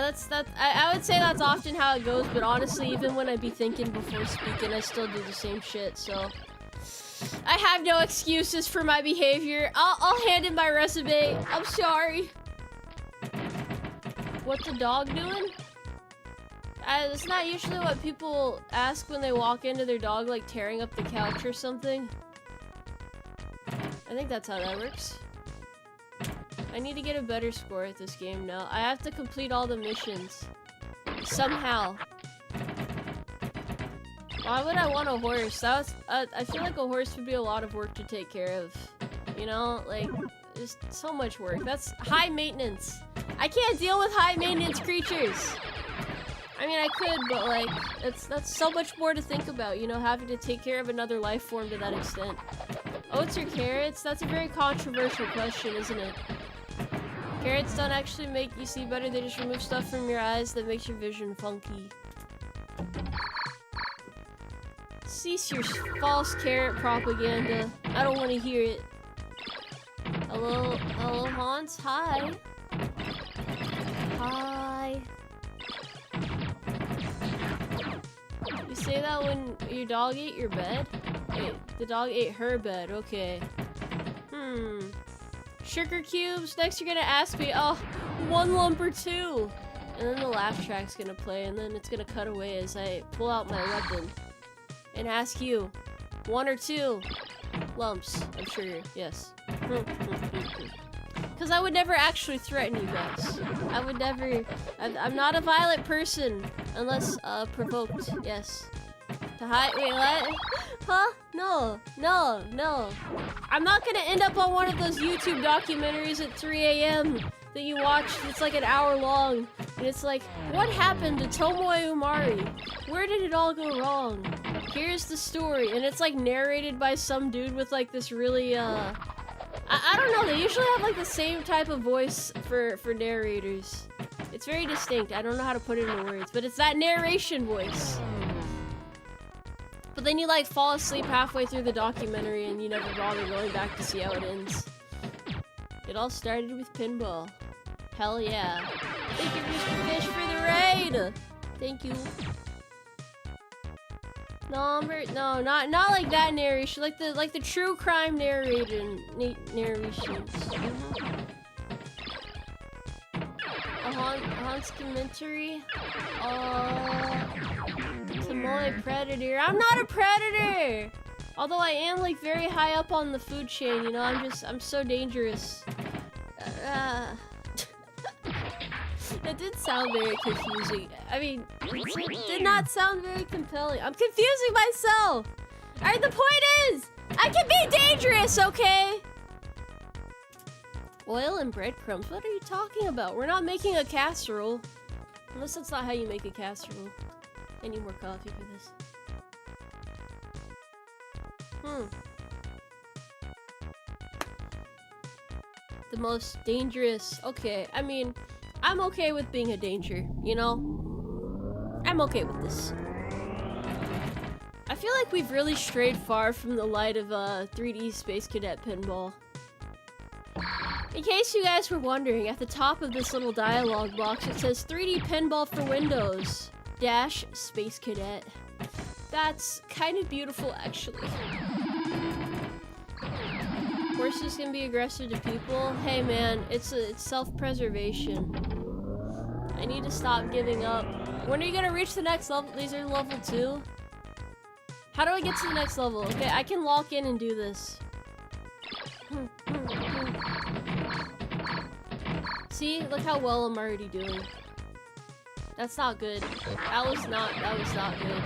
I would say that's often how it goes, but honestly, even when I be thinking before speaking, I still do the same shit, so I have no excuses for my behavior. I'll hand in my resume. I'm sorry. What's the dog doing? It's not usually what people ask when they walk into their dog, like tearing up the couch or something. I think that's how that works. I need to get a better score at this game now. I have to complete all the missions. Somehow. Why would I want a horse? I feel like a horse would be a lot of work to take care of. You know, like, there's so much work. That's high maintenance. I can't deal with high maintenance creatures. I mean, I could, but like, that's so much more to think about, you know, having to take care of another life form to that extent. Oats or carrots? That's a very controversial question, isn't it? Carrots don't actually make you see better, they just remove stuff from your eyes that makes your vision funky. Cease your false carrot propaganda. I don't want to hear it. Hello, Hans? Hi. Hi. You say that when your dog ate your bed? The dog ate her bed, okay. Sugar cubes? Next you're gonna ask me, oh, 1 lump or 2? And then the laugh track's gonna play, and then it's gonna cut away as I pull out my weapon. And ask you, 1 or 2 lumps of sugar, yes. Because I would never actually threaten you guys. I would never, I'm not a violent person unless provoked, yes. To hide, wait, what? Huh? No. I'm not gonna end up on one of those YouTube documentaries at 3 AM that you watch. It's like an hour long. And it's like, what happened to Tomoe Umari? Where did it all go wrong? Here's the story. And it's like narrated by some dude with like this really, I don't know, they usually have like the same type of voice for narrators. It's very distinct. I don't know how to put it into words, but it's that narration voice. But then you like fall asleep halfway through the documentary and you never bother going back to see how it ends. It all started with pinball. Hell yeah. Thank you, Mr. Fish, for the raid! Thank you. No, not like that narration. Like the true crime narrations. A Hans commentary. Tomoe predator. I'm not a predator. Although I am like very high up on the food chain. You know, I'm so dangerous. That did sound very confusing. I mean, it did not sound very compelling. I'm confusing myself! Alright, the point is, I can be dangerous, okay? Oil and breadcrumbs, what are you talking about? We're not making a casserole. Unless that's not how you make a casserole. I need more coffee for this. The most dangerous, okay, I mean, I'm okay with being a danger, you know? I'm okay with this. I feel like we've really strayed far from the light of 3D Space Cadet Pinball. In case you guys were wondering, at the top of this little dialogue box it says 3D Pinball for Windows - Space Cadet. That's kind of beautiful, actually. Horses can be aggressive to people. Hey man, it's self-preservation. I need to stop giving up. When are you gonna reach the next level? These are level 2. How do I get to the next level? Okay, I can walk in and do this. See? Look how well I'm already doing. That's not good. That was not good.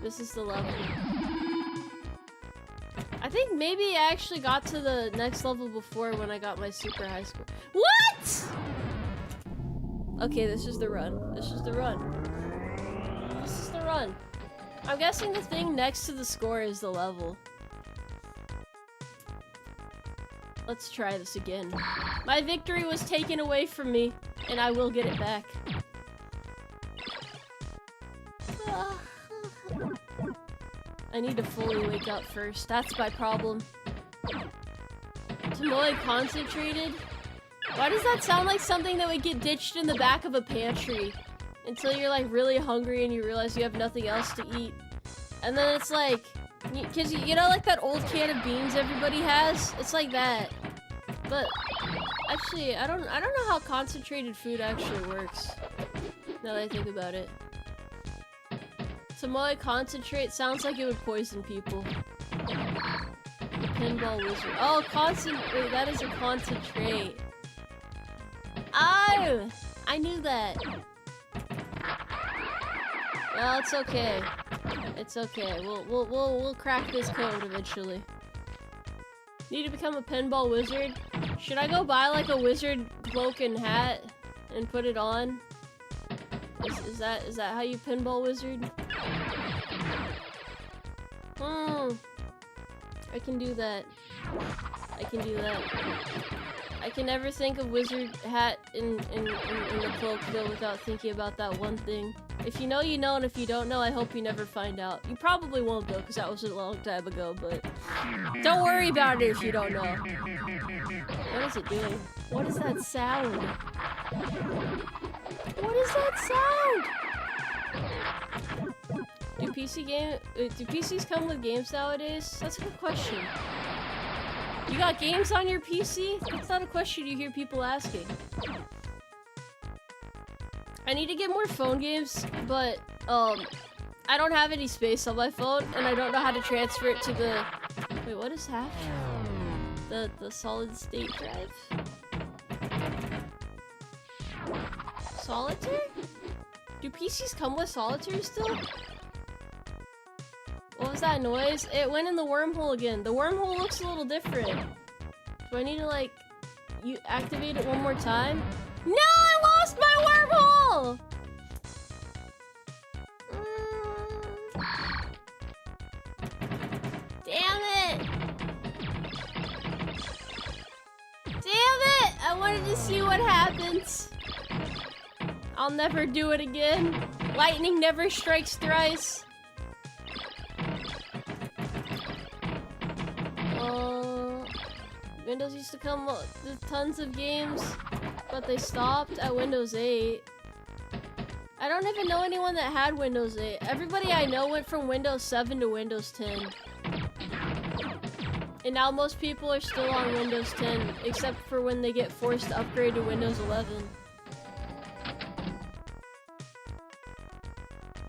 This is the level. I think maybe I actually got to the next level before when I got my super high score. What?! Okay, this is the run. This is the run. This is the run. I'm guessing the thing next to the score is the level. Let's try this again. My victory was taken away from me, and I will get it back. I need to fully wake up first. That's my problem. Tomoe concentrated? Why does that sound like something that would get ditched in the back of a pantry? Until you're like really hungry and you realize you have nothing else to eat. And then it's like, cause you know like that old can of beans everybody has? It's like that. But actually, I don't know how concentrated food actually works. Now that I think about it. Tomoe concentrate sounds like it would poison people. The pinball wizard. Oh, wait, that is a concentrate. Oh! I knew that. Well, it's okay. It's okay. We'll crack this code eventually. Need to become a pinball wizard? Should I go buy like a wizard cloak and hat and put it on? Is that how you pinball wizard? I can do that. I can do that. I can never think of wizard hat in the cloak though without thinking about that one thing. If you know, you know, and if you don't know, I hope you never find out. You probably won't though, because that was a long time ago, but don't worry about it if you don't know. What is it doing? What is that sound? What is that sound? Do PCs come with games nowadays? That's a good question. You got games on your PC? That's not a question you hear people asking. I need to get more phone games, but I don't have any space on my phone, and I don't know how to transfer it to the... Wait, what is hash? The solid state drive? Solitaire? Do PCs come with solitaire still? What was that noise? It went in the wormhole again. The wormhole looks a little different. Do I need to like activate it one more time? No, I lost my wormhole! Damn it! Damn it! I wanted to see what happens. I'll never do it again. Lightning never strikes thrice. Windows used to come with tons of games, but they stopped at Windows 8. I don't even know anyone that had Windows 8. Everybody I know went from Windows 7 to Windows 10. And now most people are still on Windows 10, except for when they get forced to upgrade to Windows 11.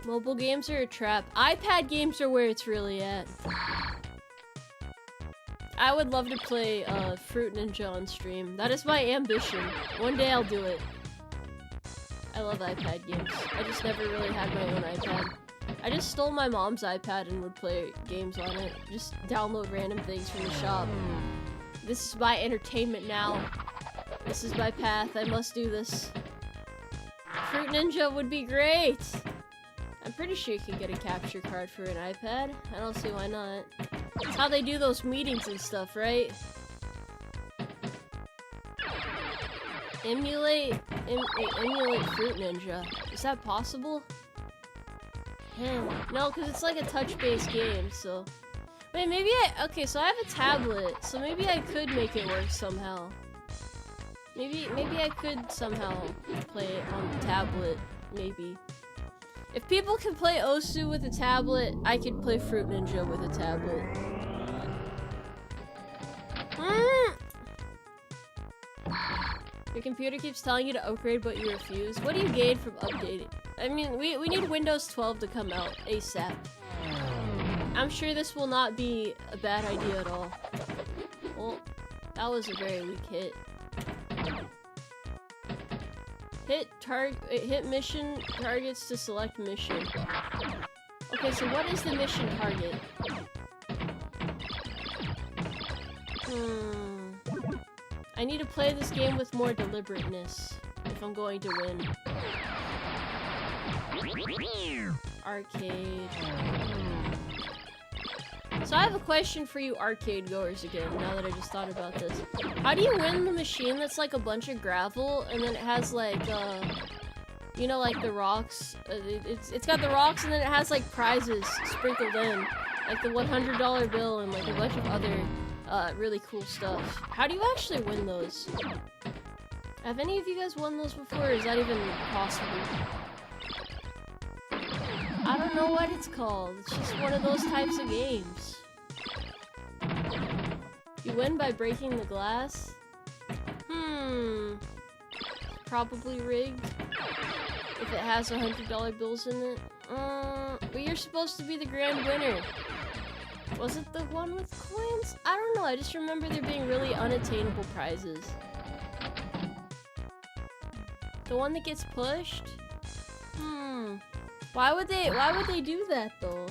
Mobile games are a trap. iPad games are where it's really at. I would love to play Fruit Ninja on stream. That is my ambition. One day I'll do it. I love iPad games. I just never really had my own iPad. I just stole my mom's iPad and would play games on it. Just download random things from the shop. This is my entertainment now. This is my path. I must do this. Fruit Ninja would be great! I'm pretty sure you can get a capture card for an iPad. I don't see why not. That's how they do those meetings and stuff, right? Emulate Fruit Ninja. Is that possible? No, because it's like a touch-based game, so... Wait, maybe okay, so I have a tablet, so maybe I could make it work somehow. Maybe I could somehow play it on the tablet, maybe. If people can play Osu with a tablet, I could play Fruit Ninja with a tablet. Your computer keeps telling you to upgrade, but you refuse. What do you gain from updating? I mean, we need Windows 12 to come out ASAP. I'm sure this will not be a bad idea at all. Well, that was a very weak hit. Hit mission targets to select mission. Okay, so what is the mission target? I need to play this game with more deliberateness if I'm going to win. Arcade. So I have a question for you arcade goers again, now that I just thought about this. How do you win the machine that's like a bunch of gravel and then it has like, you know, like the rocks? It's got the rocks and then it has like prizes sprinkled in. Like the $100 bill and like a bunch of other really cool stuff. How do you actually win those? Have any of you guys won those before, or is that even possible? I don't know what it's called. It's just one of those types of games. You win by breaking the glass? Probably rigged. If it has $100 bills in it. But you're supposed to be the grand winner. Was it the one with coins? I don't know, I just remember there being really unattainable prizes. The one that gets pushed? Why would they do that though?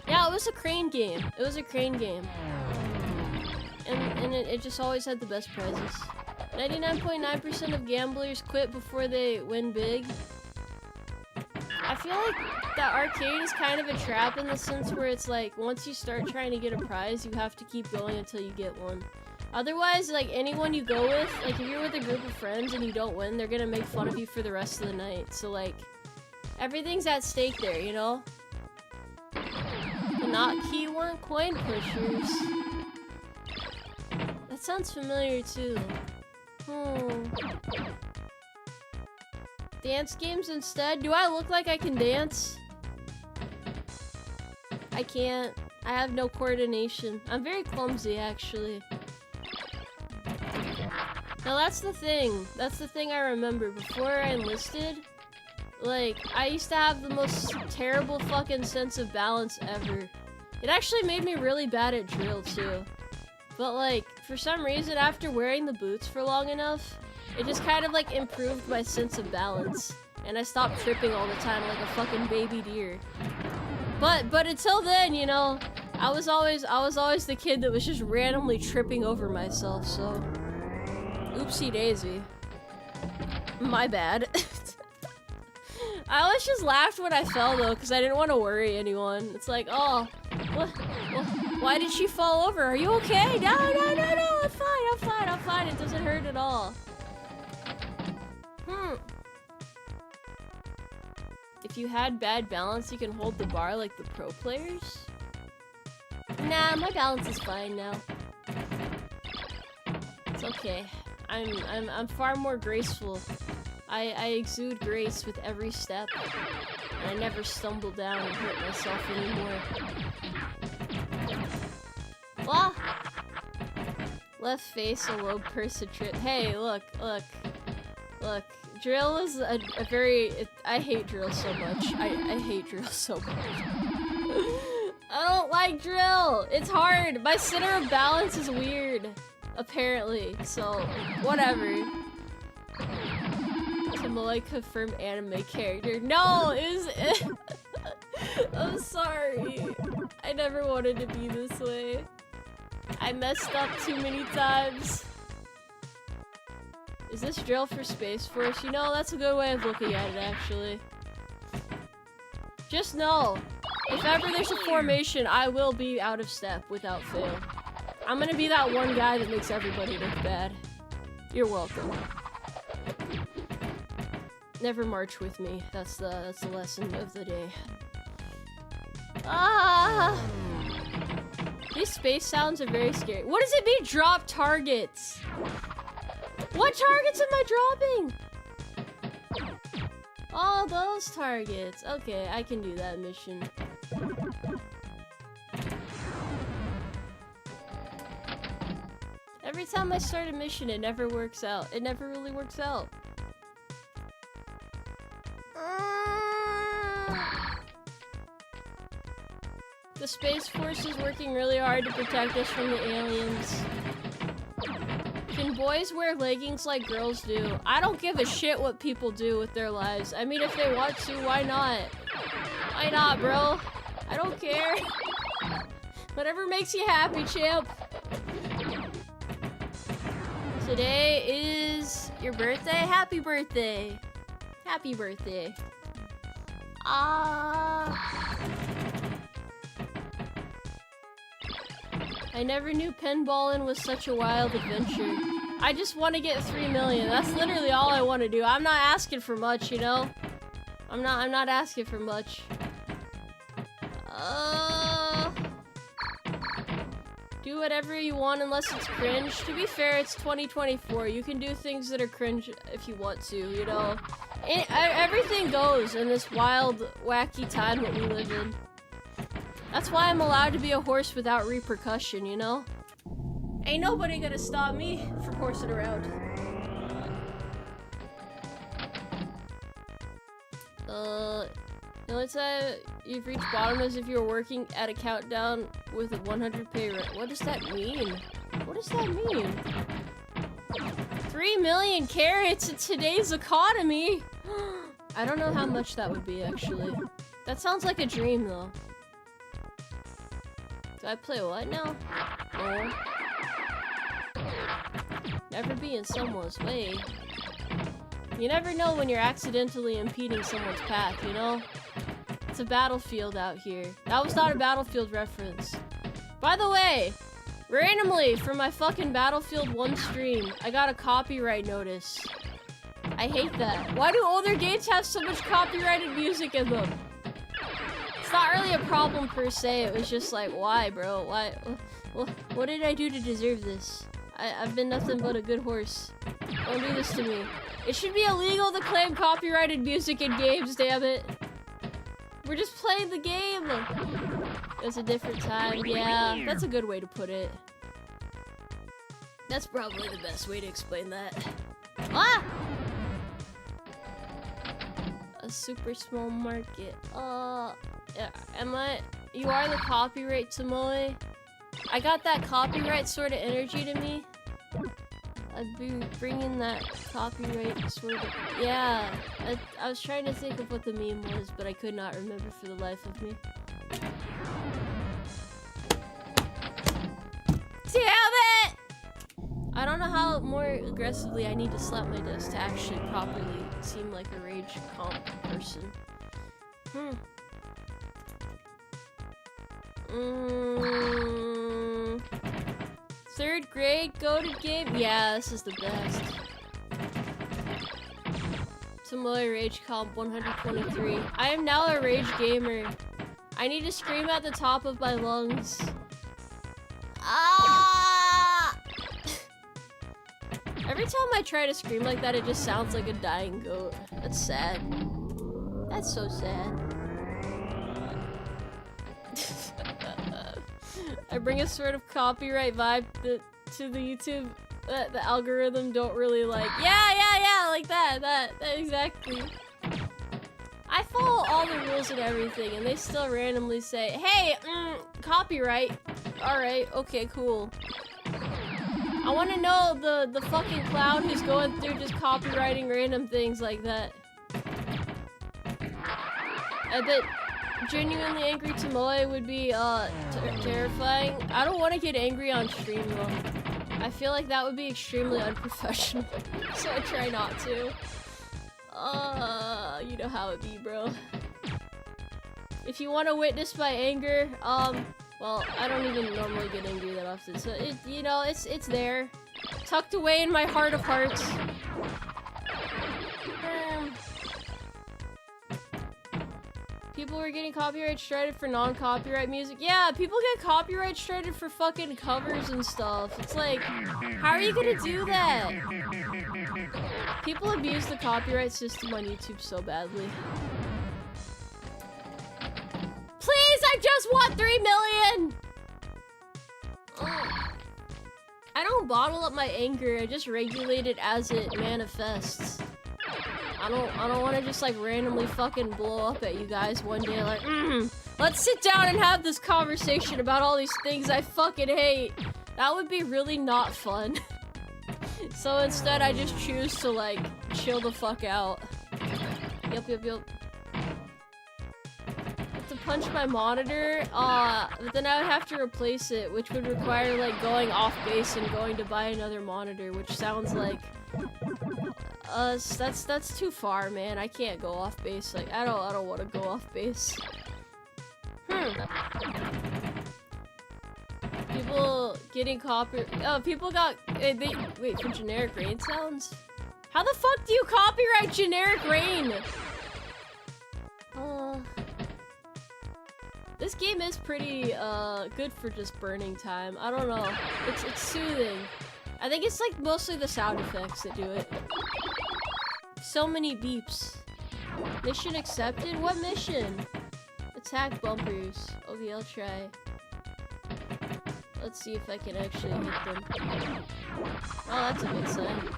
Yeah, it was a crane game. It was a crane game. And it just always had the best prizes. 99.9% of gamblers quit before they win big. I feel like that arcade is kind of a trap in the sense where it's like, once you start trying to get a prize, you have to keep going until you get one. Otherwise, like, anyone you go with, like, if you're with a group of friends and you don't win, they're gonna make fun of you for the rest of the night. So, like, everything's at stake there, you know? The not key weren't coin pushers. That sounds familiar, too. Dance games instead? Do I look like I can dance? I can't. I have no coordination. I'm very clumsy, actually. Now that's the thing. That's the thing I remember. Before I enlisted, like, I used to have the most terrible fucking sense of balance ever. It actually made me really bad at drill, too. But, like, for some reason, after wearing the boots for long enough, it just kind of, like, improved my sense of balance. And I stopped tripping all the time like a fucking baby deer. But until then, you know, I was always the kid that was just randomly tripping over myself, so... Oopsie daisy. My bad. I always just laughed when I fell, though, because I didn't want to worry anyone. It's like, oh, why did she fall over? Are you okay? No, I'm fine. It doesn't hurt at all. If you had bad balance, you can hold the bar like the pro players? Nah, my balance is fine now. It's okay. I'm far more graceful. I exude grace with every step. And I never stumble down and hurt myself anymore. Well, left face, a low person trip. Hey, look. Drill is a very... I hate drill so much. I hate drill so much. I don't like drill! It's hard! My center of balance is weird. Apparently. So, whatever. Tomoe confirmed anime character. No! It was... I'm sorry. I never wanted to be this way. I messed up too many times. Is this drill for Space Force? You know, that's a good way of looking at it, actually. Just know, if ever there's a formation, I will be out of step without fail. I'm gonna be that one guy that makes everybody look bad. You're welcome. Never march with me. That's the lesson of the day. Ah! These space sounds are very scary. What does it mean, drop targets? What targets am I dropping? Oh, those targets. Okay, I can do that mission. every time I start a mission, it never works out. It never really works out. The Space Force is working really hard to protect us from the aliens. Can boys wear leggings like girls do? I don't give a shit what people do with their lives. I mean, if they want to, why not? Why not, bro? I don't care. Whatever makes you happy, champ. Today is your birthday? Happy birthday. Happy birthday. I never knew pinballing was such a wild adventure. I just want to get 3 million. That's literally all I want to do. I'm not asking for much, you know? I'm not asking for much. Do whatever you want unless it's cringe. To be fair, it's 2024. You can do things that are cringe if you want to, you know? Everything goes in this wild, wacky time that we live in. That's why I'm allowed to be a horse without repercussion, you know? Ain't nobody gonna stop me from horsing around. The only time you've reached bottom is if you were working at a countdown with a 100 pay rate. What does that mean? What does that mean? 3 million carrots in today's economy? I don't know how much that would be, actually. That sounds like a dream, though. Do I play what now? No. Never be in someone's way. You never know when you're accidentally impeding someone's path, you know? It's a battlefield out here. That was not a Battlefield reference. By the way, randomly, for my fucking Battlefield 1 stream, I got a copyright notice. I hate that. Why do older games have so much copyrighted music in them? It's not really a problem per se, it was just like, why, bro? Why? What did I do to deserve this? I've been nothing but a good horse. Don't do this to me. It should be illegal to claim copyrighted music in games, damn it. We're just playing the game. It's a different time, yeah. That's a good way to put it. That's probably the best way to explain that. Ah! A super small market. You are the copyright Tomoe. I got that copyright sort of energy to me. I'd be bringing that copyright sort of... Yeah, I was trying to think of what the meme was, but I could not remember for the life of me. Damn it! I don't know how more aggressively I need to slap my desk to actually properly seem like a rage comp person. Third grade goated game? Yeah, this is the best. Tomoe Rage Comp 123. I am now a rage gamer. I need to scream at the top of my lungs. Ah! Every time I try to scream like that, it just sounds like a dying goat. That's sad. That's so sad. I bring a sort of copyright vibe to the YouTube that the algorithm don't really like. Yeah, like that exactly. I follow all the rules and everything, and they still randomly say, hey, copyright. Alright, okay, cool. I want to know the fucking clown who's going through just copywriting random things like that. I bet genuinely angry Tomoe would be terrifying. I don't want to get angry on stream though. I feel like that would be extremely unprofessional, so I try not to. You know how it be, bro. If you want to witness my anger, well, I don't even normally get angry that often, so you know, it's there, tucked away in my heart of hearts. People were getting copyright striked for non-copyright music. Yeah, people get copyright striked for fucking covers and stuff. It's like, how are you gonna do that? People abuse the copyright system on YouTube so badly. Please, I just want 3 million! I don't bottle up my anger, I just regulate it as it manifests. I don't want to just like randomly fucking blow up at you guys one day like, let's sit down and have this conversation about all these things I fucking hate. That would be really not fun. So instead I just choose to like chill the fuck out. Yup. To punch my monitor, but then I would have to replace it, which would require like going off base and going to buy another monitor, which sounds like that's too far, man. I can't go off base. Like I don't want to go off base. People getting people got wait for generic rain sounds. How the fuck do you copyright generic rain? This game is pretty good for just burning time. I don't know. It's soothing. I think it's like mostly the sound effects that do it. So many beeps. Mission accepted? What mission? Attack bumpers. Okay, I'll try. Let's see if I can actually hit them. Oh, that's a good sign.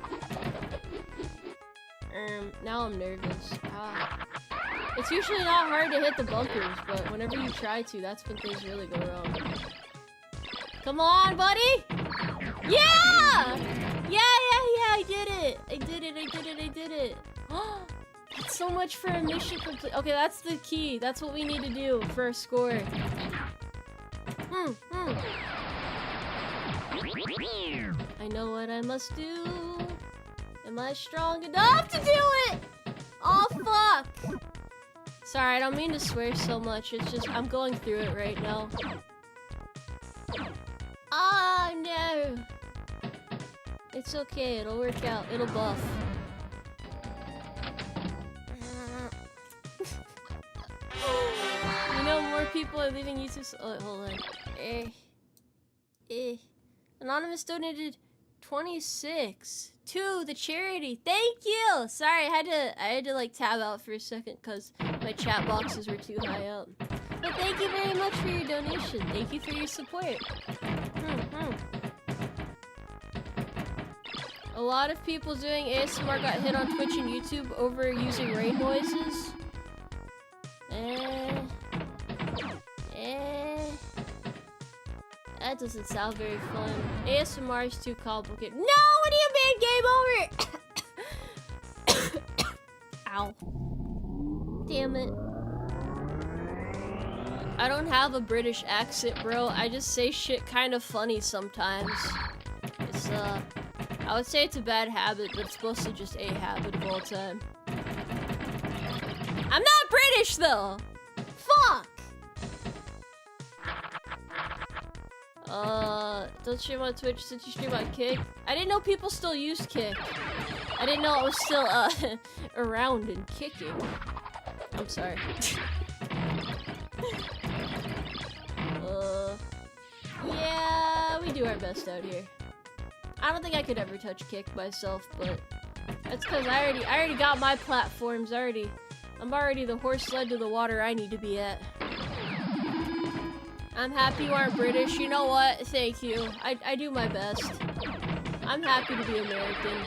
Now I'm nervous. It's usually not hard to hit the bumpers, but whenever you try to, that's when things really go wrong. Come on, buddy! Yeah! Yeah, I did it! I did it! That's so much for a mission complete. Okay, that's the key. That's what we need to do for a score. I know what I must do. Am I strong enough to do it? Oh, fuck! Sorry, I don't mean to swear so much. It's just, I'm going through it right now. Oh, no! It's okay, it'll work out. It'll buff. You know, more people are leaving YouTube. Oh, hold on. Anonymous donated 26 to the charity. Thank you. Sorry, I had to like tab out for a second because my chat boxes were too high up. But thank you very much for your donation. Thank you for your support. A lot of people doing ASMR got hit on Twitch and YouTube over using rain noises. That doesn't sound very fun. ASMR is too complicated. No! What do you mean? Game over! Ow. Damn it. I don't have a British accent, bro. I just say shit kind of funny sometimes. It's, I would say it's a bad habit, but it's mostly just a habit of all time. I'm not British, though! Fuck! Don't stream on Twitch since you stream on Kick. I didn't know people still used Kick. I didn't know it was still, around and kicking. I'm sorry. Yeah, we do our best out here. I don't think I could ever touch Kick myself, but that's because I already got my platforms. I'm already the horse led to the water I need to be at. I'm happy you aren't British. You know what? Thank you. I do my best. I'm happy to be American.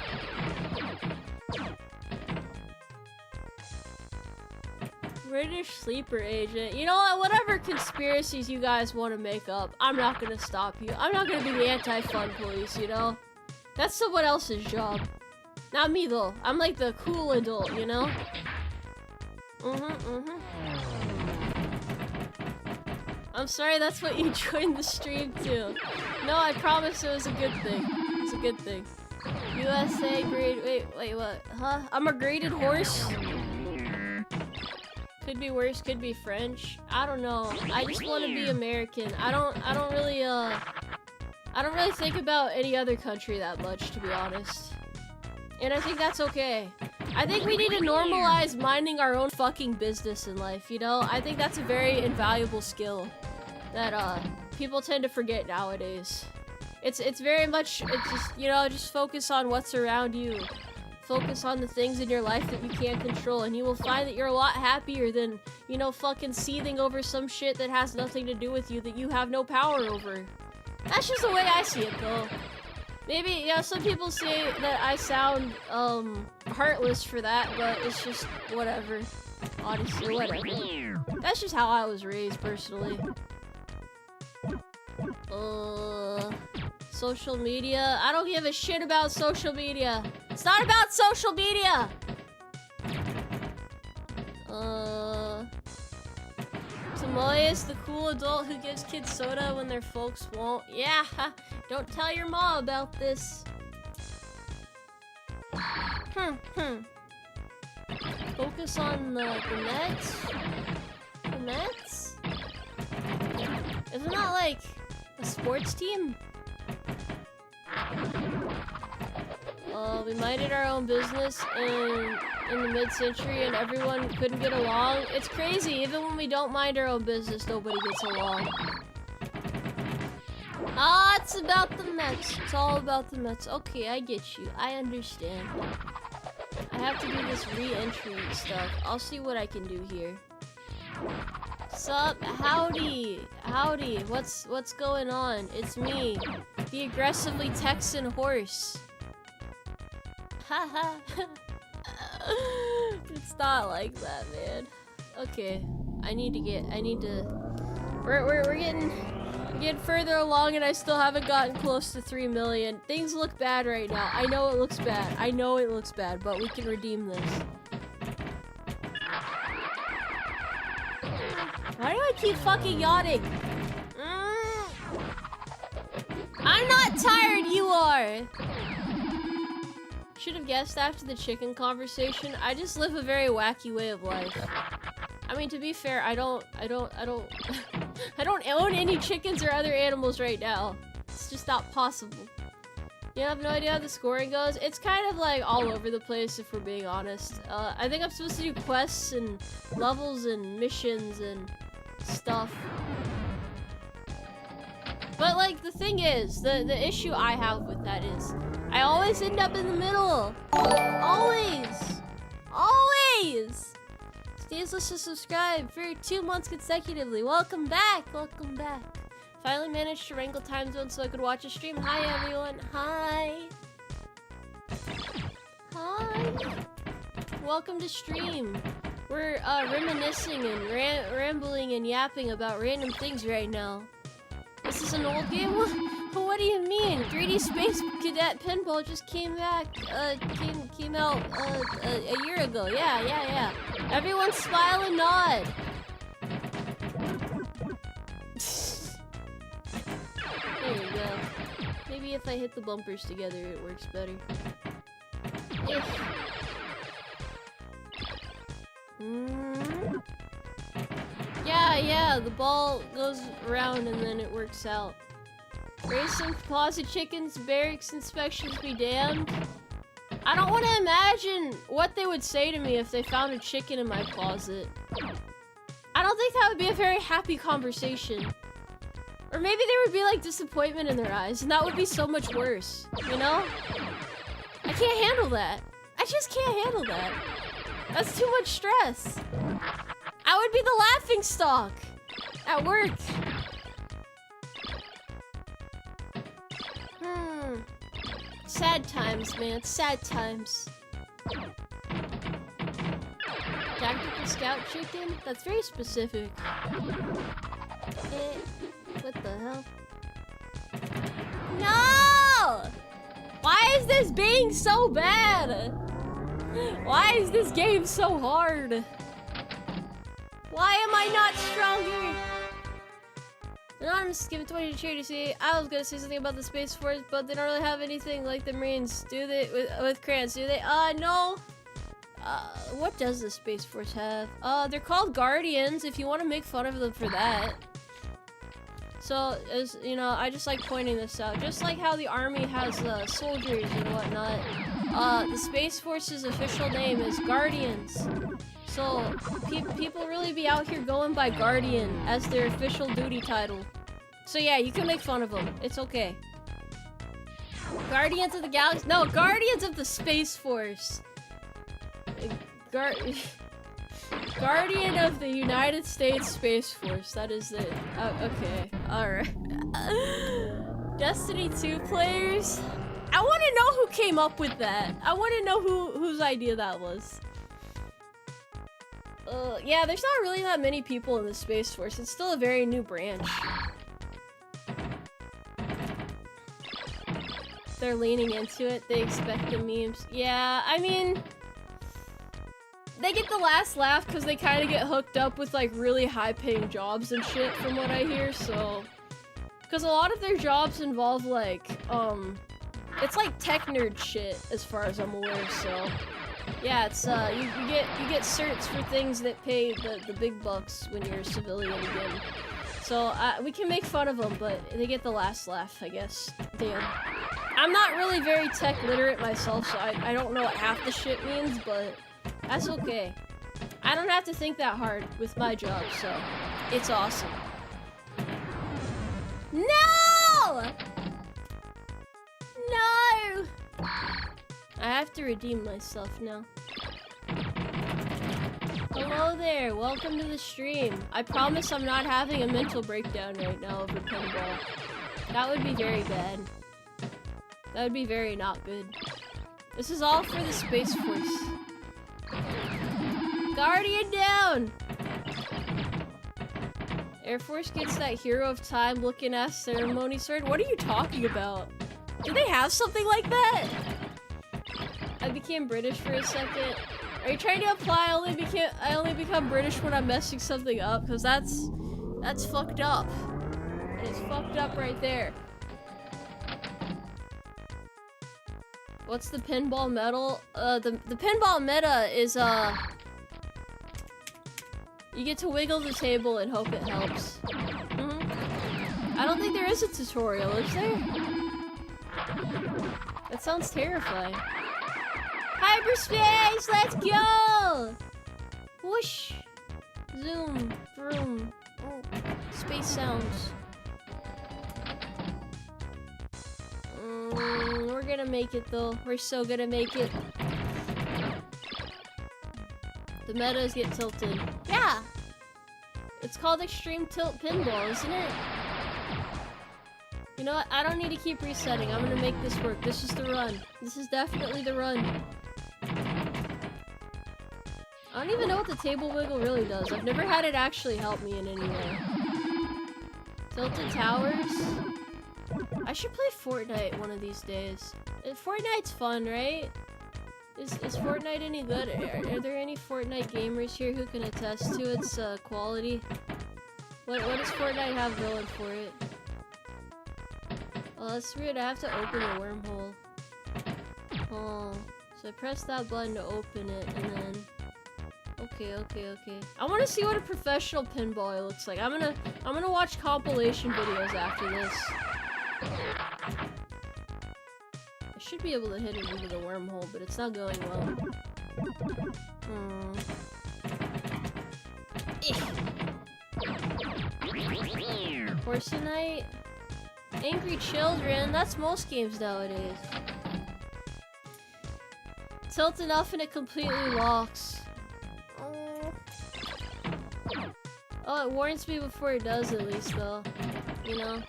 British sleeper agent. You know what? Whatever conspiracies you guys want to make up, I'm not gonna stop you. I'm not gonna be the anti-fun police, you know? That's someone else's job. Not me, though. I'm like the cool adult, you know? I'm sorry that's what you joined the stream to. No, I promise it was a good thing. It's a good thing. USA grade. Wait, what? Huh? I'm a graded horse? Could be worse, could be French. I don't know. I just want to be American. I don't really think about any other country that much, to be honest. And I think that's okay. I think we need to normalize minding our own fucking business in life, you know? I think that's a very invaluable skill that people tend to forget nowadays. It's very much, it's just, you know, just focus on what's around you. Focus on the things in your life that you can't control, and you will find that you're a lot happier than, you know, fucking seething over some shit that has nothing to do with you that you have no power over. That's just the way I see it, though. Maybe, yeah, some people say that I sound, heartless for that, but it's just whatever. Honestly, whatever. That's just how I was raised, personally. Social media. I don't give a shit about social media. It's not about social media! Tomoe is the cool adult who gives kids soda when their folks won't. Yeah, don't tell your mom about this. Focus on the Mets? The Mets? Isn't that like a sports team? We minded our own business in the mid-century and everyone couldn't get along. It's crazy, even when we don't mind our own business, nobody gets along. Ah, it's about the Mets. It's all about the Mets. Okay, I get you. I understand. I have to do this re-entry stuff. I'll see what I can do here. Sup? Howdy. Howdy. What's going on? It's me, the aggressively Texan horse. Haha. It's not like that, man. Okay, we're getting further along and I still haven't gotten close to 3 million. Things look bad right now. I know it looks bad. I know it looks bad, but we can redeem this. Why do I keep fucking yawning? I'm not tired, you are! Should have guessed after the chicken conversation. I just live a very wacky way of life. I mean, to be fair, I don't I don't own any chickens or other animals right now. It's just not possible. You have no idea how the scoring goes? It's kind of like all over the place if we're being honest. I think I'm supposed to do quests and levels and missions and stuff. But like, the thing is, the issue I have with that is, I always end up in the middle. Always. Always. Stays list to subscribe for 2 months consecutively. Welcome back. Welcome back. Finally managed to wrangle time zone so I could watch a stream. Hi everyone. Hi. Hi. Welcome to stream. We're reminiscing and rambling and yapping about random things right now. This is an old game? What do you mean? 3D Space Cadet Pinball just came back, came out, a year ago. Yeah. Everyone smile and nod. There you go. Maybe if I hit the bumpers together, it works better. Yeah, the ball goes around and then it works out. Raise some closet chickens, barracks inspections be damned. I don't want to imagine what they would say to me if they found a chicken in my closet. I don't think that would be a very happy conversation. Or maybe there would be like disappointment in their eyes, and that would be so much worse, you know? I can't handle that. I just can't handle that. That's too much stress. I would be the laughing stock at work. Sad times, man. Sad times. Tactical scout chicken? That's very specific. What the hell? No! Why is this being so bad? Why is this game so hard? Why am I not stronger? Anonymous, give it 20 to charity. See, I was gonna say something about the Space Force, but they don't really have anything like the Marines, do they? With crayons, do they? No. What does the Space Force have? They're called Guardians, if you want to make fun of them for that. So, as you know, I just like pointing this out. Just like how the Army has soldiers and whatnot, the Space Force's official name is Guardians. So, people really be out here going by Guardian as their official duty title. So yeah, you can make fun of them. It's okay. Guardians of the Galaxy? No, Guardians of the Space Force. Guardian of the United States Space Force. That is it. Oh, okay. Alright. Destiny 2 players? I want to know who came up with that. I want to know whose idea that was. Yeah, there's not really that many people in the Space Force. It's still a very new branch. They're leaning into it. They expect the memes. Yeah, I mean, they get the last laugh because they kind of get hooked up with like really high-paying jobs and shit, from what I hear. So, because a lot of their jobs involve like, it's like tech nerd shit, as far as I'm aware. So, yeah, it's you get certs for things that pay the big bucks when you're a civilian again. So we can make fun of them, but they get the last laugh, I guess. Damn. I'm not really very tech literate myself, so I don't know what half the shit means, but that's okay. I don't have to think that hard with my job, so it's awesome. No! No! I have to redeem myself now. Hello there, welcome to the stream. I promise I'm not having a mental breakdown right now over pinball. That would be very bad. That would be very not good. This is all for the Space Force. Guardian down! Air Force gets that Hero of Time looking ass ceremony sword. What are you talking about? Do they have something like that? I became British for a second. Are you trying to imply I only become British when I'm messing something up? Because that's fucked up. It's fucked up right there. What's the pinball medal? The pinball meta is you get to wiggle the table and hope it helps. I don't think there is a tutorial, is there? That sounds terrifying. Hyperspace, let's go! Whoosh! Zoom, vroom. Oh, space sounds. We're gonna make it though. We're so gonna make it. The metas get tilted. Yeah! It's called Extreme Tilt Pinball, isn't it? You know what? I don't need to keep resetting. I'm gonna make this work. This is the run. This is definitely the run. I don't even know what the table wiggle really does. I've never had it actually help me in any way. Tilted towers. I should play Fortnite one of these days. Fortnite's fun, right? Is Fortnite any good? Are there any Fortnite gamers here who can attest to its quality? What does Fortnite have going for it? Oh, that's weird. I have to open the wormhole. Oh, so I press that button to open it, and then... Okay. I want to see what a professional pinballer looks like. I'm gonna watch compilation videos after this. I should be able to hit it into the wormhole, but it's not going well. Horsenite? Angry children? That's most games nowadays. Tilt enough and it completely locks. Oh, it warns me before it does at least, though. You know?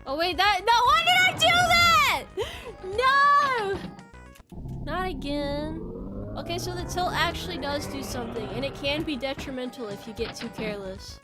Oh wait, no, why did I do that? No! Not again. Okay, so the tilt actually does do something, and it can be detrimental if you get too careless.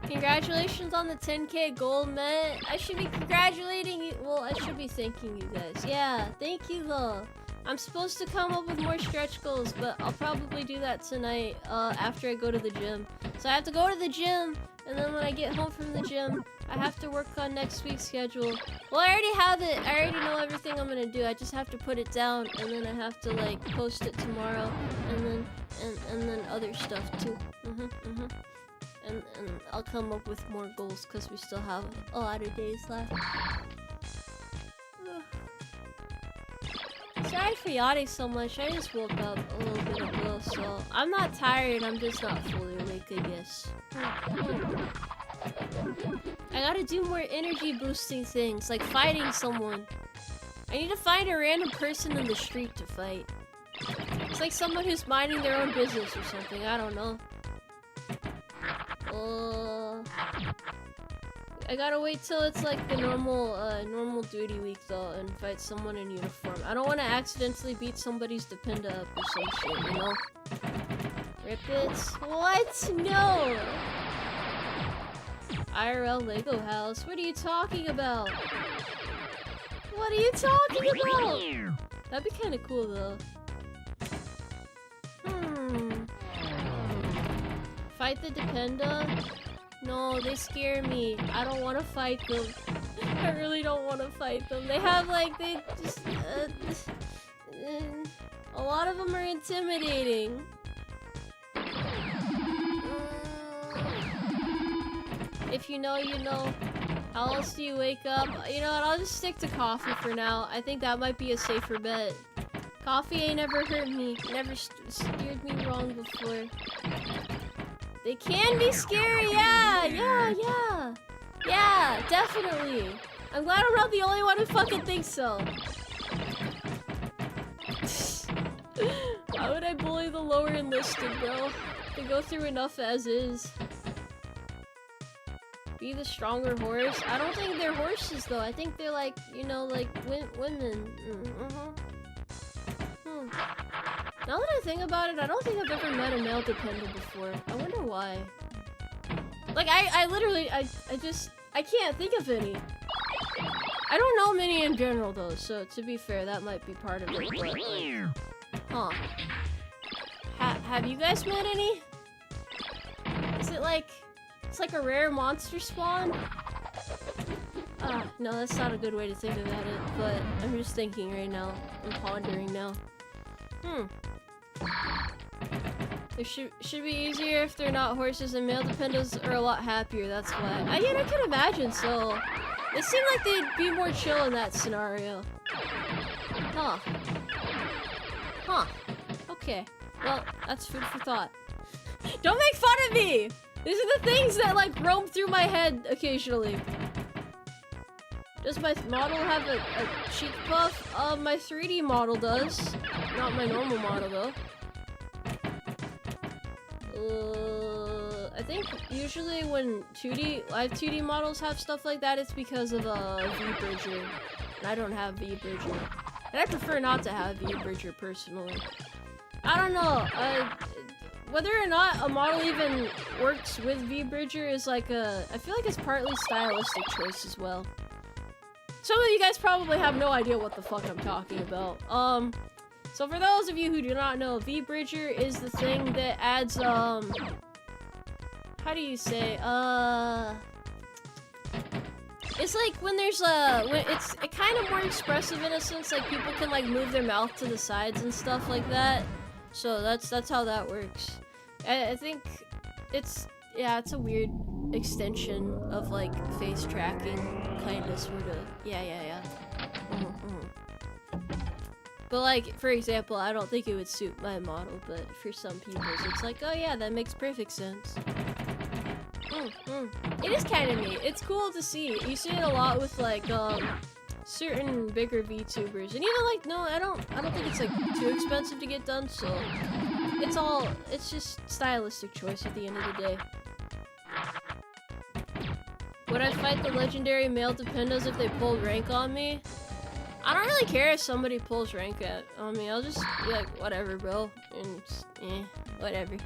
Congratulations on the 10K gold, man. I should be congratulating you. Well, I should be thanking you guys. Yeah, thank you though. I'm supposed to come up with more stretch goals, but I'll probably do that tonight after I go to the gym. So I have to go to the gym, and then when I get home from the gym, I have to work on next week's schedule. Well, I already have it. I already know everything I'm gonna do. I just have to put it down, and then I have to like post it tomorrow, and then other stuff too. And I'll come up with more goals because we still have a lot of days left. Sorry for yawning so much. I just woke up a little bit ago, so I'm not tired. I'm just not fully awake, I guess. I gotta do more energy boosting things, like fighting someone. I need to find a random person in the street to fight. It's like someone who's minding their own business or something. I don't know. I gotta wait till it's like the normal duty week though, and fight someone in uniform. I don't want to accidentally beat somebody's dependa up or some shit, you know? Rip it. What? No! IRL Lego house. What are you talking about? What are you talking about? That'd be kind of cool though. Fight the dependa? No, they scare me. I don't want to fight them. I really don't want to fight them. They have like, they just... a lot of them are intimidating. If you know, you know. How else do you wake up? You know what, I'll just stick to coffee for now. I think that might be a safer bet. Coffee ain't never hurt me. Never steered me wrong before. They can be scary, yeah, definitely. I'm glad I'm not the only one who fucking thinks so. Why would I bully the lower enlisted, bro? They go through enough as is. Be the stronger horse? I don't think they're horses though. I think they're like, you know, like women. Now that I think about it, I don't think I've ever met a male dependent before. I wonder why. Like, I literally, I can't think of any. I don't know many in general, though, so to be fair, that might be part of it, but, like, huh. Have you guys met any? Is it like, it's like a rare monster spawn? No, that's not a good way to think about it, but I'm just thinking right now. I'm pondering now. It should be easier if they're not horses, and male dependas are a lot happier, that's why. I can imagine so. It seemed like they'd be more chill in that scenario. Huh. Okay. Well, that's food for thought. Don't make fun of me! These are the things that, like, roam through my head occasionally. Does my model have a cheek puff? My 3D model does. Not my normal model, though. I think usually when live 2D models have stuff like that, it's because of V-Bridger. And I don't have V-Bridger. And I prefer not to have V-Bridger, personally. I don't know. Whether or not a model even works with V-Bridger is like I feel like it's partly stylistic choice as well. Some of you guys probably have no idea what the fuck I'm talking about. So for those of you who do not know, V-Bridger is the thing that adds, how do you say, it's like when there's it's kind of more expressive in a sense, like people can like move their mouth to the sides and stuff like that. So that's how that works. I think it's a weird extension of like face tracking, kinda, sorta. Yeah. But like, for example, I don't think it would suit my model, but for some people it's like, oh yeah, that makes perfect sense. It is kind of neat. It's cool to see. You see it a lot with like certain bigger VTubers, and even like I don't think it's like too expensive to get done. So it's just stylistic choice at the end of the day. Would I fight the legendary male dependas if they pulled rank on me? I don't really care if somebody pulls rank on me. I'll just be like, whatever, bro, and just, whatever.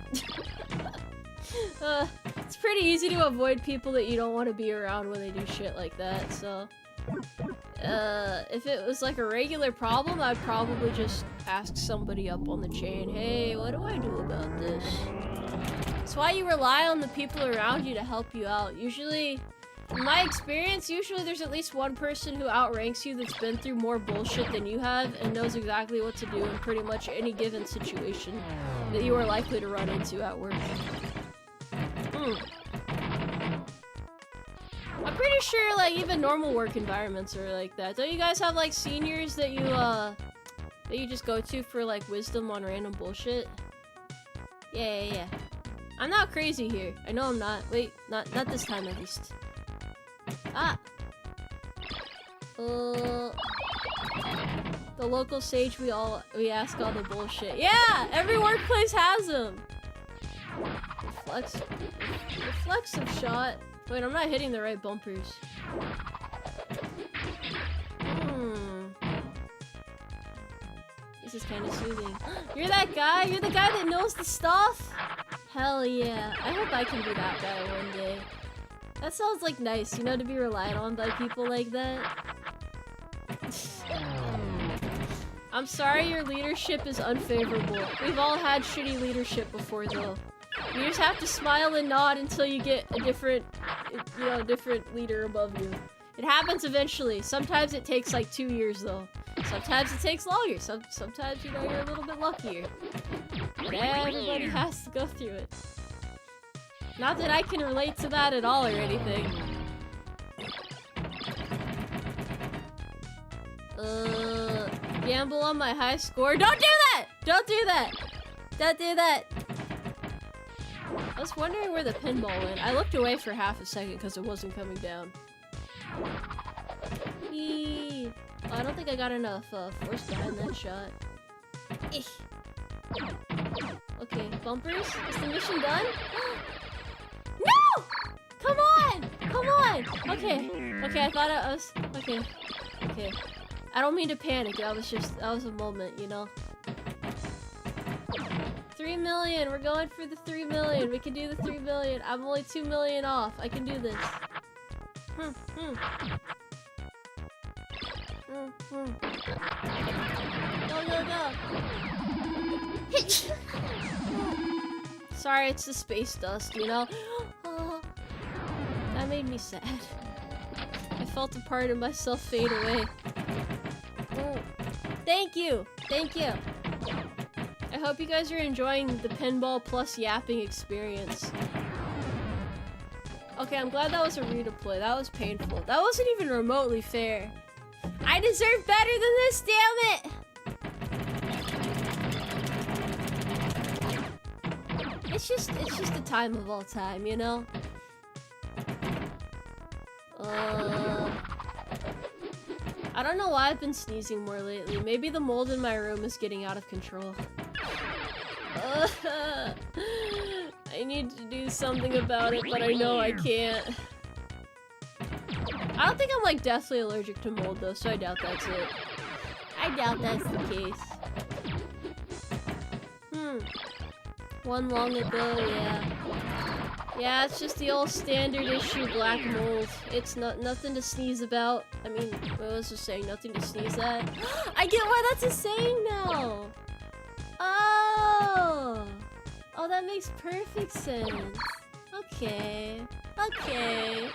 It's pretty easy to avoid people that you don't want to be around when they do shit like that, so... if it was like a regular problem, I'd probably just ask somebody up on the chain, hey, what do I do about this? That's why you rely on the people around you to help you out. Usually, in my experience, there's at least one person who outranks you that's been through more bullshit than you have and knows exactly what to do in pretty much any given situation that you are likely to run into at work. I'm pretty sure, like, even normal work environments are like that. Don't you guys have, like, seniors that you just go to for, like, wisdom on random bullshit? Yeah. I'm not crazy here. I know I'm not. Wait, not this time, at least. The local sage we ask all the bullshit. Yeah! Every workplace has them! Reflexive shot. Wait, I'm not hitting the right bumpers. This is kind of soothing. You're that guy? You're the guy that knows the stuff? Hell yeah. I hope I can be that guy one day. That sounds like nice, you know, to be relied on by people like that. I'm sorry your leadership is unfavorable. We've all had shitty leadership before, though. You just have to smile and nod until you get a different, you know, different leader above you. It happens eventually. Sometimes it takes like 2 years, though. Sometimes it takes longer. Sometimes, you know, you're a little bit luckier. But everybody has to go through it. Not that I can relate to that at all or anything. Gamble on my high score. Don't do that! Don't do that! Don't do that! I was wondering where the pinball went. I looked away for half a second because it wasn't coming down. Eee. Oh, I don't think I got enough force behind that shot. Okay, bumpers? Is the mission done? No! Come on! Come on! Okay. Okay, I thought I was... Okay. Okay. I don't mean to panic. That was a moment, you know? 3 million! We're going for the 3 million! We can do the 3 million! I'm only 2 million off! I can do this! Go, go, go! Sorry, it's the space dust, you know? Oh, that made me sad. I felt a part of myself fade away. Oh. Thank you! Thank you! I hope you guys are enjoying the pinball plus yapping experience. Okay, I'm glad that was a redeploy. That was painful. That wasn't even remotely fair. I deserve better than this, damn it! It's just the time of all time, you know? I don't know why I've been sneezing more lately. Maybe the mold in my room is getting out of control. I need to do something about it, but I know I can't. I don't think I'm like deathly allergic to mold though, so I doubt that's it. I doubt that's the case. One long ago, yeah. Yeah, it's just the old standard issue black mold. It's nothing to sneeze about. I mean, what was just saying, nothing to sneeze at. I get why that's a saying now! Oh! Oh, that makes perfect sense. Okay. Okay.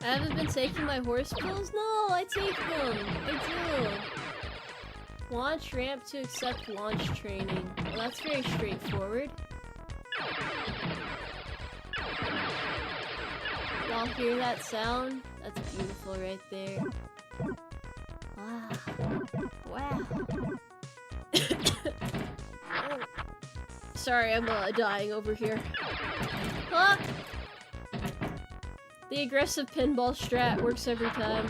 I haven't been taking my horse pills? No, I take them. I do. Launch ramp to accept launch training. Well, that's very straightforward. Y'all hear that sound? That's beautiful right there. Wow. Wow. Oh. Sorry, I'm dying over here. Huh? The aggressive pinball strat works every time.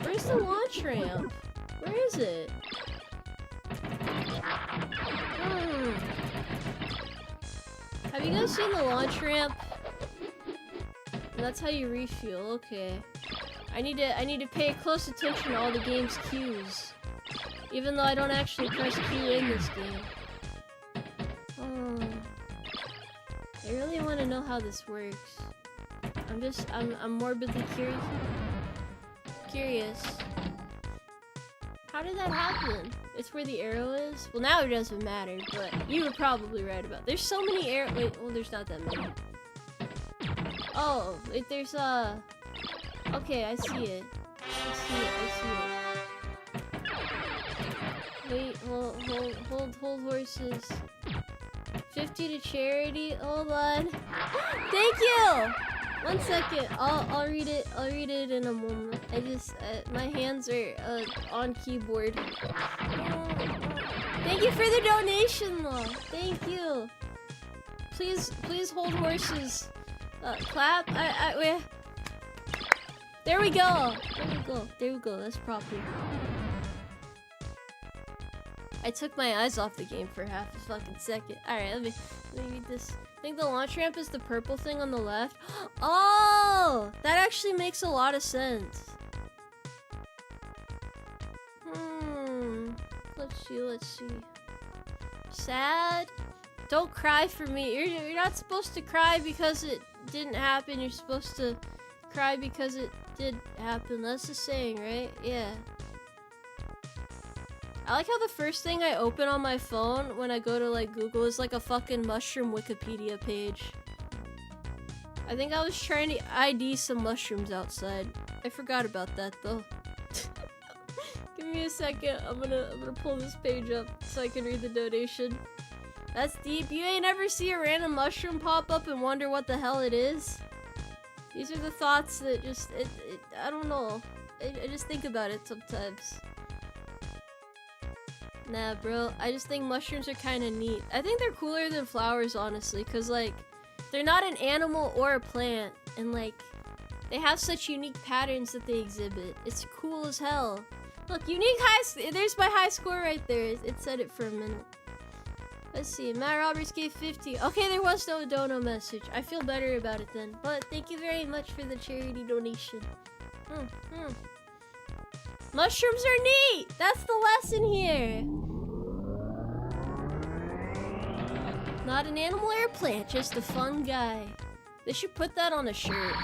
Where's the launch ramp? Where is it? Have you guys seen the launch ramp? That's how you refuel. Okay. I need to pay close attention to all the game's cues, even though I don't actually press Q in this game. Oh. I really want to know how this works. I'm morbidly curious. How did that happen? It's where the arrow is? Well, now it doesn't matter, but you were probably right about it. There's so many arrows. Wait, well, there's not that many. Oh, wait, there's okay, I see it. I see it. Wait, hold horses. 50 to charity. Hold on. Thank you. 1 second. I'll read it. I'll read it in a moment. I just my hands are on keyboard. Thank you for the donation, though. Thank you. Please hold horses. Clap. Wait. There we go. There we go. There we go. That's proper. I took my eyes off the game for half a fucking second. Alright, let me read this. I think the launch ramp is the purple thing on the left. Oh! That actually makes a lot of sense. Let's see. Sad? Don't cry for me. You're not supposed to cry because it didn't happen. You're supposed to cry because it did happen. That's the saying, right? Yeah. I like how the first thing I open on my phone when I go to like Google is like a fucking mushroom Wikipedia page. I think I was trying to ID some mushrooms outside. I forgot about that though. Give me a second. I'm gonna pull this page up so I can read the donation. That's deep. You ain't ever see a random mushroom pop up and wonder what the hell it is? These are the thoughts that just I don't know. I just think about it sometimes. Nah, bro. I just think mushrooms are kind of neat. I think they're cooler than flowers, honestly, because, like, they're not an animal or a plant, and, like, they have such unique patterns that they exhibit. It's cool as hell. Look, unique there's my high score right there. It said it for a minute. Let's see. Matt Roberts gave 50. Okay, there was no dono message. I feel better about it then. But thank you very much for the charity donation. Mushrooms are neat! That's the lesson here! Not an animal or a plant, just a fun guy. They should put that on a shirt.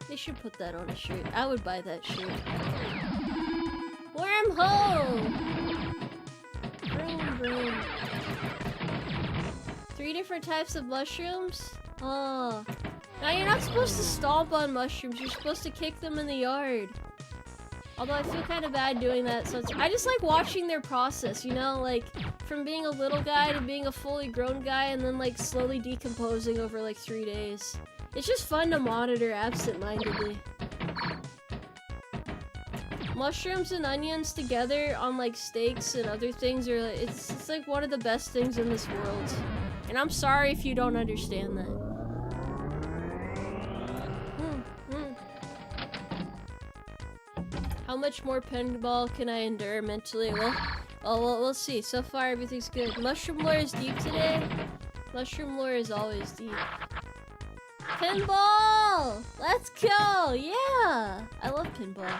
They should put that on a shirt. I would buy that shirt. Wormhole! Vroom, vroom. 3 different types of mushrooms? Oh. Now you're not supposed to stomp on mushrooms, you're supposed to kick them in the yard. Although I feel kind of bad doing that, so I just like watching their process, you know? Like, from being a little guy to being a fully grown guy and then like slowly decomposing over like 3 days. It's just fun to monitor absent-mindedly. Mushrooms and onions together on like steaks and other things are like, it's like one of the best things in this world. And I'm sorry if you don't understand that. How much more pinball can I endure mentally? Well, we'll see. So far, everything's good. Mushroom lore is deep today. Mushroom lore is always deep. Pinball! Let's go! Yeah! I love pinball.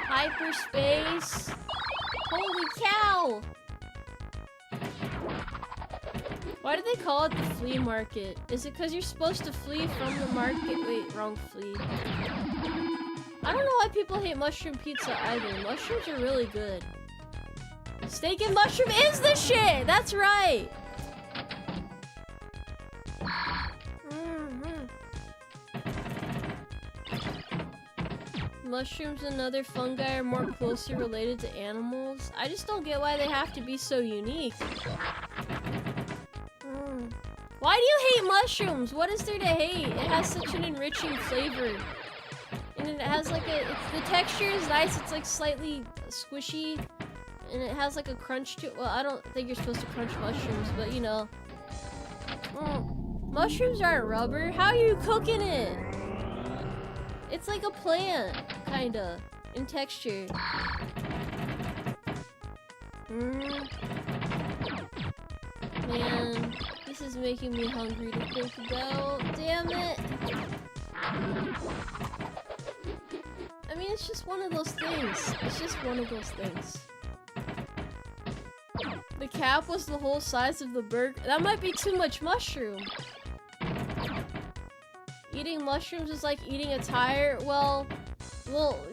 Hyperspace! Holy cow! Why do they call it the flea market? Is it because you're supposed to flee from the market? Wait, wrong flea. I don't know why people hate mushroom pizza either. Mushrooms are really good. Steak and mushroom is the shit! That's right! Mushrooms and other fungi are more closely related to animals. I just don't get why they have to be so unique. Why do you hate mushrooms? What is there to hate? It has such an enriching flavor. And it has like the texture is nice, it's like slightly squishy. And it has like a crunch to it. Well, I don't think you're supposed to crunch mushrooms, but you know. Mushrooms aren't rubber. How are you cooking it? It's like a plant, kinda, in texture. Man, this is making me hungry to think about. Damn it! I mean, it's just one of those things. It's just one of those things. The cap was the whole size of the burger. That might be too much mushroom. Eating mushrooms is like eating a tire. Well,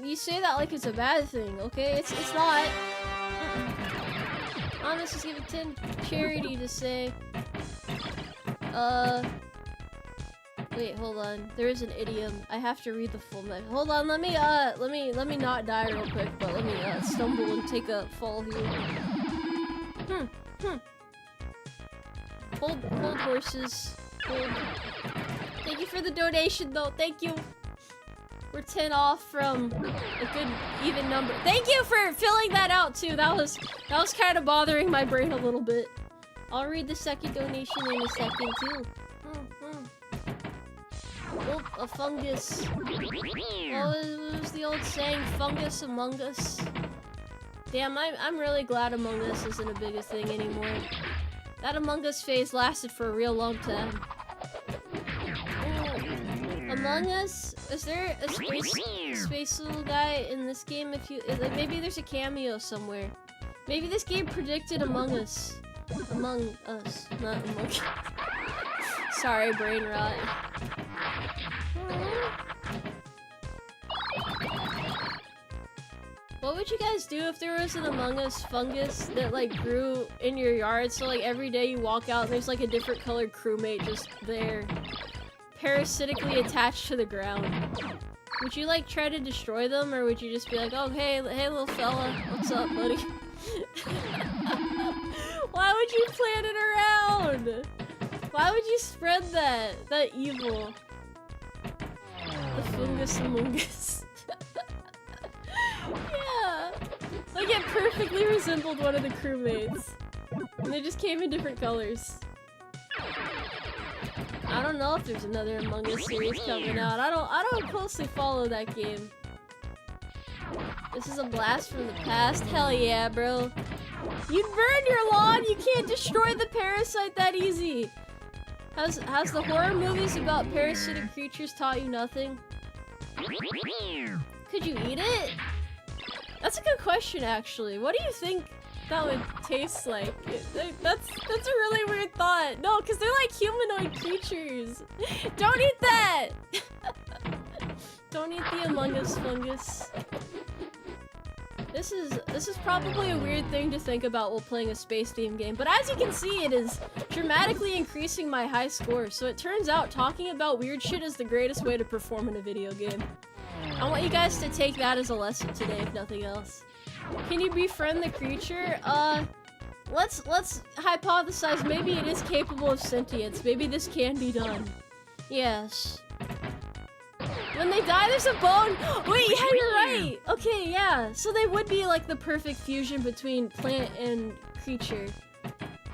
you say that like it's a bad thing, okay? It's not. I'm just giving 10 charity to say. Wait, hold on. There is an idiom. I have to read the full message. Hold on, let me not die real quick, but let me stumble and take a fall here. Hold horses. Hold. Thank you for the donation, though. Thank you. We're 10 off from a good even number. Thank you for filling that out too. That was kind of bothering my brain a little bit. I'll read the second donation in a second too. Oh, a fungus. What was the old saying? Fungus among us. Damn, I'm really glad Among Us isn't a big thing anymore. That Among Us phase lasted for a real long time. Ooh. Among Us? Is there a space little guy in this game? If you like, maybe there's a cameo somewhere. Maybe this game predicted Among Us. Among Us, not Among. Sorry, brain rot. What would you guys do if there was an Among Us fungus that like grew in your yard? So like every day you walk out and there's like a different colored crewmate just there, parasitically attached to the ground. Would you like try to destroy them, or would you just be like, oh hey little fella, what's up, buddy? Why would you plant it around? Why would you spread that evil? The fungus Among Us. Yeah, like it perfectly resembled one of the crewmates, and they just came in different colors. I don't know if there's another Among Us series coming out. I don't closely follow that game. This is a blast from the past. Hell yeah, bro. You'd burn your lawn. You can't destroy the parasite that easy. Has the horror movies about parasitic creatures taught you nothing? Could you eat it? That's a good question, actually. What do you think that would taste like? That's a really weird thought. No, because they're like humanoid creatures. Don't eat that! Don't eat the Among Us fungus. This is probably a weird thing to think about while playing a space theme game, but as you can see, it is dramatically increasing my high score, so it turns out talking about weird shit is the greatest way to perform in a video game. I want you guys to take that as a lesson today, if nothing else. Can you befriend the creature? Let's hypothesize maybe it is capable of sentience. Maybe this can be done. Yes. When they die, there's a bone! Wait, yeah, you're right! Okay, yeah. So they would be like the perfect fusion between plant and creature.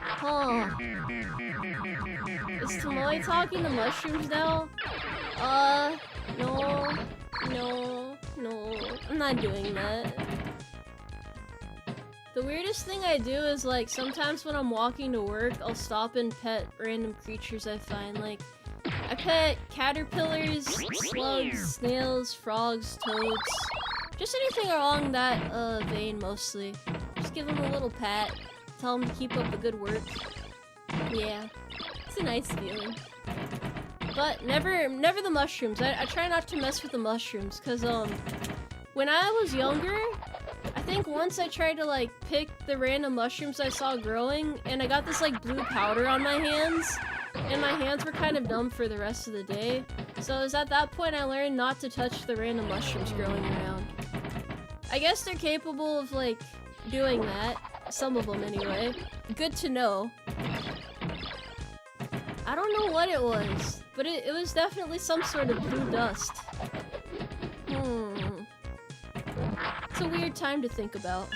Huh. Is Tomoe talking to mushrooms now? No. I'm not doing that. The weirdest thing I do is like sometimes when I'm walking to work, I'll stop and pet random creatures I find. Like, I pet caterpillars, slugs, snails, frogs, toads. Just anything along that vein mostly. Just give them a little pat. Tell them to keep up the good work. Yeah, it's a nice feeling. But never the mushrooms. I try not to mess with the mushrooms, cause when I was younger, I think once I tried to like pick the random mushrooms I saw growing, and I got this like blue powder on my hands, and my hands were kind of numb for the rest of the day. So it was at that point I learned not to touch the random mushrooms growing around. I guess they're capable of like doing that. Some of them anyway. Good to know. I don't know what it was, but it was definitely some sort of blue dust. It's a weird time to think about.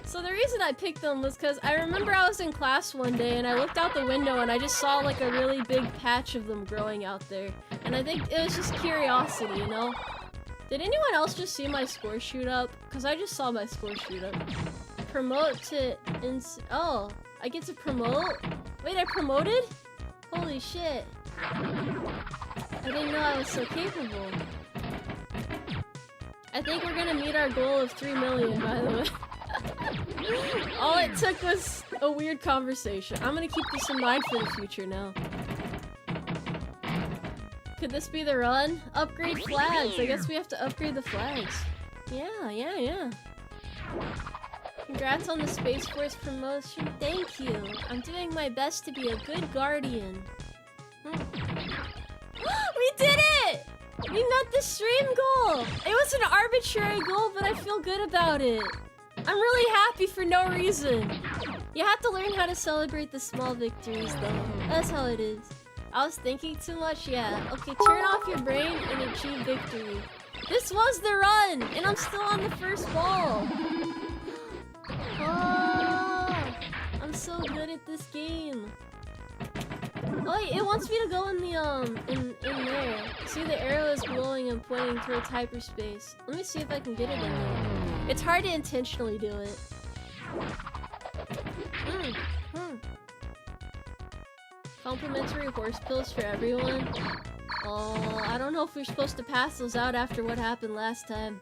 So the reason I picked them was because I remember I was in class one day and I looked out the window and I just saw like a really big patch of them growing out there. And I think it was just curiosity, you know? Did anyone else just see my score shoot up? Because I just saw my score shoot up. Promote to oh, I get to promote? Wait, I promoted? Holy shit. I didn't know I was so capable. I think we're gonna meet our goal of 3 million, by the way. All it took was a weird conversation. I'm gonna keep this in mind for the future now. Could this be the run? Upgrade flags. I guess we have to upgrade the flags. Yeah. Congrats on the Space Force promotion. Thank you. I'm doing my best to be a good guardian. We did it! We met the stream goal! It was an arbitrary goal, but I feel good about it. I'm really happy for no reason. You have to learn how to celebrate the small victories, though. That's how it is. I was thinking too much? Yeah. Okay, turn off your brain and achieve victory. This was the run! And I'm still on the first ball! Oh, I'm so good at this game. Oh, it wants me to go in the, in there. See, the arrow is glowing and pointing towards hyperspace. Let me see if I can get it in there. It's hard to intentionally do it. Complimentary horse pills for everyone. Oh, I don't know if we're supposed to pass those out after what happened last time.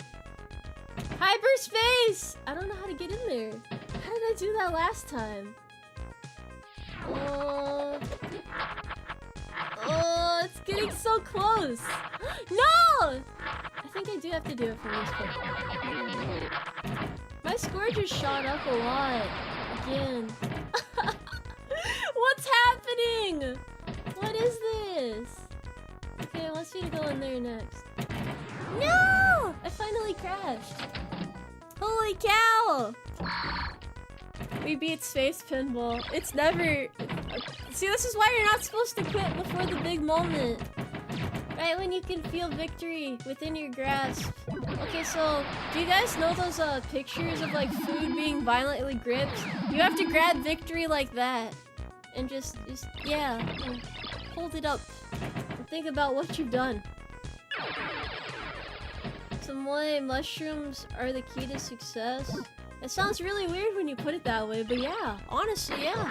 Hyperspace! I don't know how to get in there. How did I do that last time? Oh, it's getting so close. No! I think I do have to do it for this one. My score just shot up a lot. Again. What's happening? What is this? Okay, it wants me to go in there next. No! I finally crashed. Holy cow! We beat Space Pinball. It's never... See, this is why you're not supposed to quit before the big moment. Right when you can feel victory within your grasp. Okay, so do you guys know those pictures of like food being violently gripped? You have to grab victory like that. And just yeah, hold it up. And think about what you've done. Tomoe mushrooms are the key to success. It sounds really weird when you put it that way, but yeah, honestly, yeah.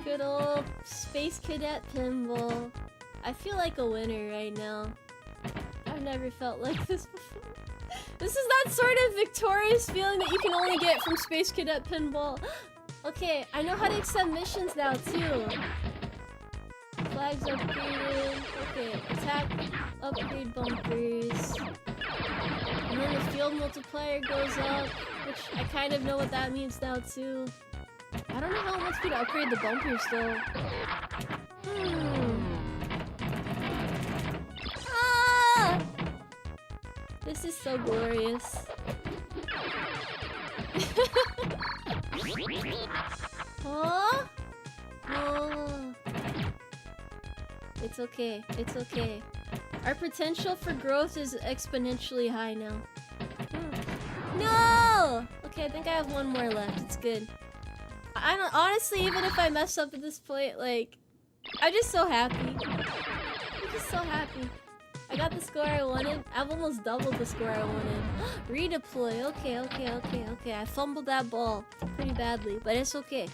Good old Space Cadet Pinball. I feel like a winner right now. I've never felt like this before. This is that sort of victorious feeling that you can only get from Space Cadet Pinball. Okay, I know how to accept missions now too. Flags upgraded. Okay, attack upgrade bumpers. And then the field multiplier goes up, which I kind of know what that means now too. I don't know how it wants me to upgrade the bumpers though. Ah! This is so glorious. Huh? Oh. It's okay. It's okay. Our potential for growth is exponentially high now. No! Okay, I think I have one more left. It's good. I don't, honestly, even if I mess up at this point, like, I'm just so happy. I'm just so happy. I got the score I wanted. I've almost doubled the score I wanted. Redeploy. Okay. I fumbled that ball pretty badly, but it's okay.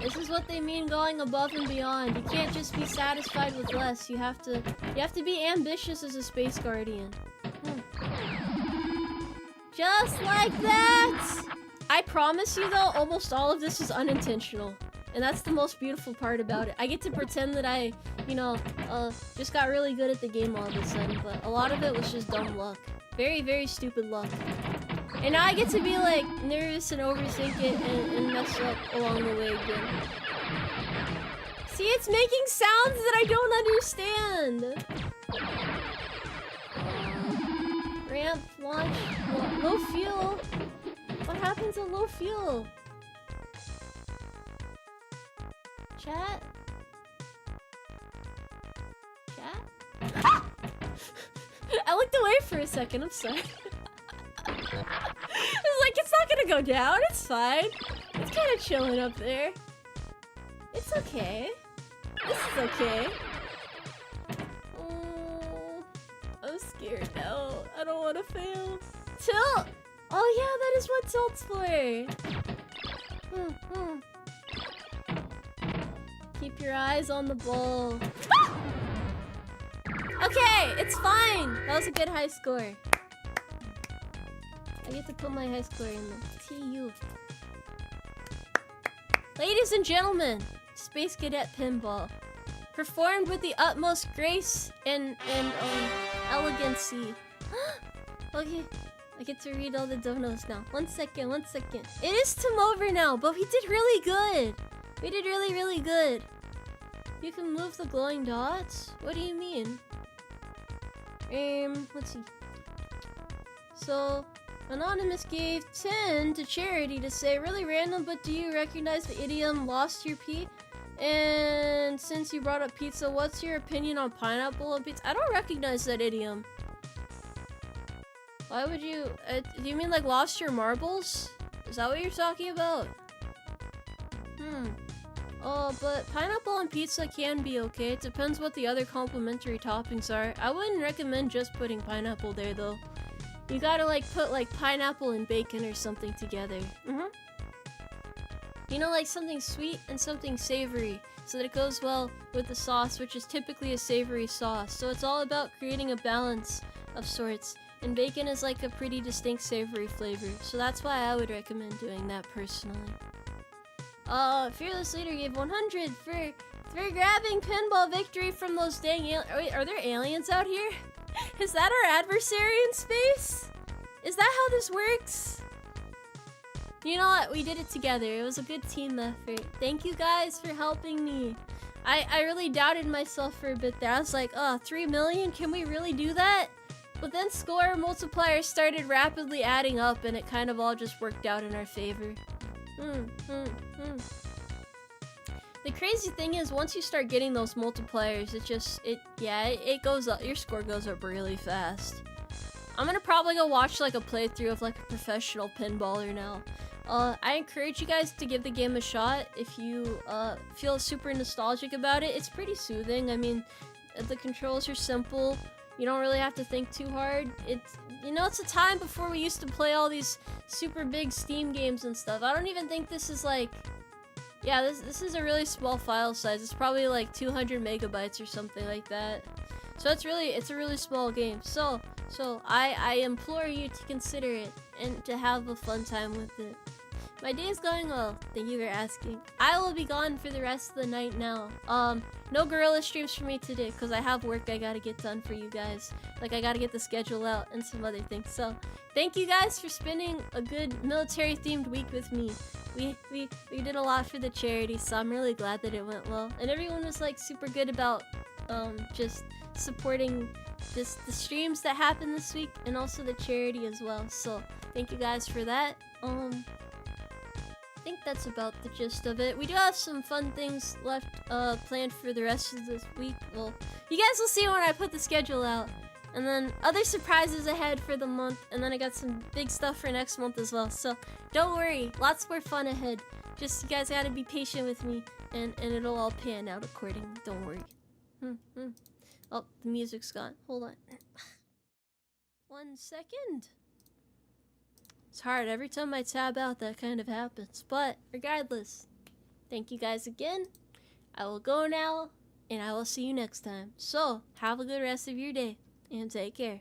This is what they mean going above and beyond. You can't just be satisfied with less. You have to be ambitious as a space guardian. Just like that! I promise you though, almost all of this is unintentional. And that's the most beautiful part about it. I get to pretend that I, you know, just got really good at the game all of a sudden, but a lot of it was just dumb luck. Very, very stupid luck. And now I get to be like nervous and overthink it and mess up along the way again. See, it's making sounds that I don't understand. Ramp, launch, low fuel. What happens at low fuel? Chat? I looked away for a second, I'm sorry. I was like, it's not gonna go down, it's fine. It's kind of chilling up there. It's okay. This is okay. Oh, I'm scared now. I don't want to fail. Tilt! Oh yeah, that is what tilt's for. Keep your eyes on the ball. Okay, it's fine. That was a good high score. I get to put my high score in the TU. Ladies and gentlemen, Space Cadet Pinball. Performed with the utmost grace and elegancy. Okay, I get to read all the donos now. One second. It is Tomoe now, but we did really good. We did really, really good. You can move the glowing dots? What do you mean? Let's see. So, Anonymous gave 10 to charity to say, really random, but do you recognize the idiom lost your pee? And since you brought up pizza, what's your opinion on pineapple on pizza? I don't recognize that idiom. Why would you, do you mean like lost your marbles? Is that what you're talking about? Oh, but pineapple on pizza can be okay. It depends what the other complimentary toppings are. I wouldn't recommend just putting pineapple there though. You gotta like put like pineapple and bacon or something together. You know, like something sweet and something savory, so that it goes well with the sauce, which is typically a savory sauce. So it's all about creating a balance of sorts. And bacon is like a pretty distinct savory flavor. So that's why I would recommend doing that personally. Fearless Leader gave 100 for grabbing pinball victory from those dang wait, are there aliens out here? Is that our adversary in space? Is that how this works? You know what? We did it together. It was a good team effort. Thank you guys for helping me. I really doubted myself for a bit there. I was like, oh, 3 million? Can we really do that? But then score multipliers started rapidly adding up and it kind of all just worked out in our favor. The crazy thing is, once you start getting those multipliers, it goes up. Your score goes up really fast. I'm gonna probably go watch like a playthrough of like a professional pinballer now. I encourage you guys to give the game a shot if you feel super nostalgic about it. It's pretty soothing. I mean, the controls are simple. You don't really have to think too hard. It's a time before we used to play all these super big Steam games and stuff. I don't even think this is like, yeah, this is a really small file size. It's probably like 200 megabytes or something like that. So it's a really small game. So I implore you to consider it and to have a fun time with it. My day is going well. Thank you for asking. I will be gone for the rest of the night now. No gorilla streams for me today because I have work I gotta get done for you guys. Like I gotta get the schedule out and some other things. So thank you guys for spending a good military themed week with me. We did a lot for the charity, so I'm really glad that it went well. And everyone was like super good about just supporting the streams that happened this week and also the charity as well. So thank you guys for that. I think that's about the gist of it. We do have some fun things left planned for the rest of this week. Well, you guys will see when I put the schedule out. And then other surprises ahead for the month. And then I got some big stuff for next month as well. So don't worry, lots more fun ahead. Just you guys gotta be patient with me and it'll all pan out accordingly. Don't worry. Oh, the music's gone. Hold on. 1 second. It's hard. Every time I tab out, that kind of happens. But regardless, thank you guys again. I will go now, and I will see you next time. So, have a good rest of your day, and take care.